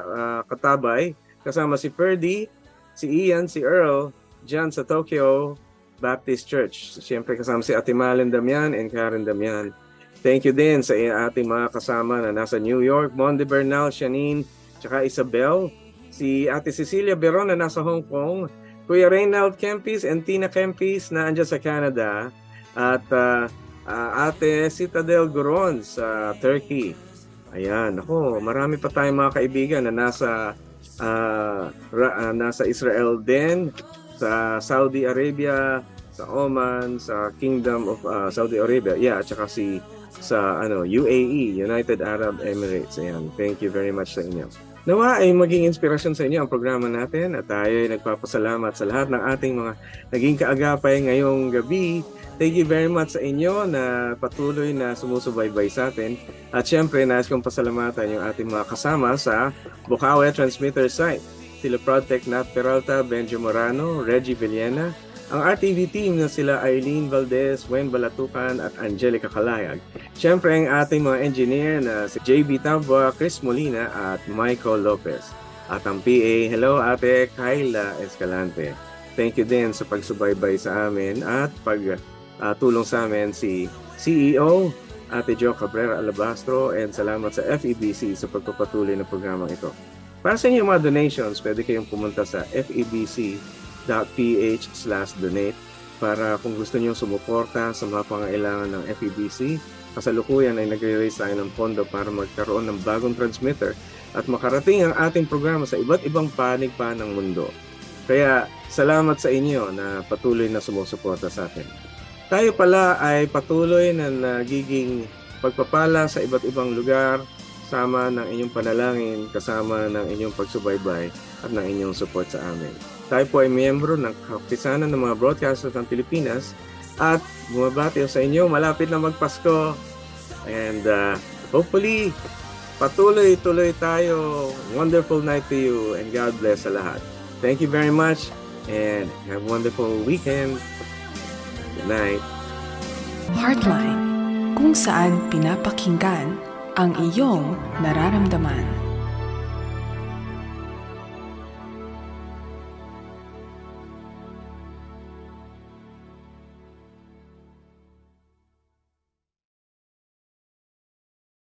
Speaker 3: Katabay, kasama si Ferdy, si Ian, si Earl, dyan sa Tokyo Baptist Church. Siyempre kasama si Ate Malen Damian and Karen Damian. Thank you din sa ating mga kasama na nasa New York, Monde Bernal, Shanine, tsaka Isabel, si Ate Cecilia Beron na nasa Hong Kong, Kuya Reynald Kempis and Tina Kempis na andyan sa Canada, at Ate Citadel Goron sa Turkey. Ayan, marami pa tayong mga kaibigan na nasa Israel din, sa Saudi Arabia, sa Oman, sa Kingdom of Saudi Arabia, at saka sa UAE, United Arab Emirates. Ayan, thank you very much sa inyo. Nawa ay maging inspirasyon sa inyo ang programa natin at tayo ay nagpapasalamat sa lahat ng ating mga naging kaagapay ngayong gabi. Thank you very much sa inyo na patuloy na sumusubaybay sa atin. At syempre, nais kong pasalamatan yung ating mga kasama sa Bukawe Transmitter site. Sila Protect Nat Peralta, Benjo Morano, Reggie Villena, ang RTV team na sila Eileen Valdez, Wen Balatukan at Angelica Kalayag. Siyempre ang ating mga engineer na si JB Tabua, Chris Molina at Michael Lopez. At ang PA, hello Ate Kyla Escalante. Thank you din sa pagsubaybay sa amin at pagtulong sa amin si CEO Ate Jo Cabrera Alabastro, and salamat sa FEBC sa pagpapatuloy ng programang ito. Para sa inyong mga donations, pwede kayong pumunta sa febc.ph/donate para kung gusto niyo sumuporta sa mga pangailangan ng FEBC. Kasalukuyan ay nagre-raise tayo ng pondo para magkaroon ng bagong transmitter at makarating ang ating programa sa iba't ibang panig pa ng mundo. Kaya salamat sa inyo na patuloy na sumusuporta sa atin. Tayo pala ay patuloy na nagiging pagpapala sa iba't ibang lugar, kasama ng inyong panalangin, kasama ng inyong pagsubaybay at ng inyong support sa amin. Tayo po ay miyembro ng Kapisanan ng mga Broadcasters ng Pilipinas at bumabati sa inyo, malapit na magpasko. And hopefully, patuloy-tuloy tayo. Wonderful night to you and God bless sa lahat. Thank you very much and have a wonderful weekend. Good night.
Speaker 2: Heartline, kung saan pinapakinggan ang iyong nararamdaman.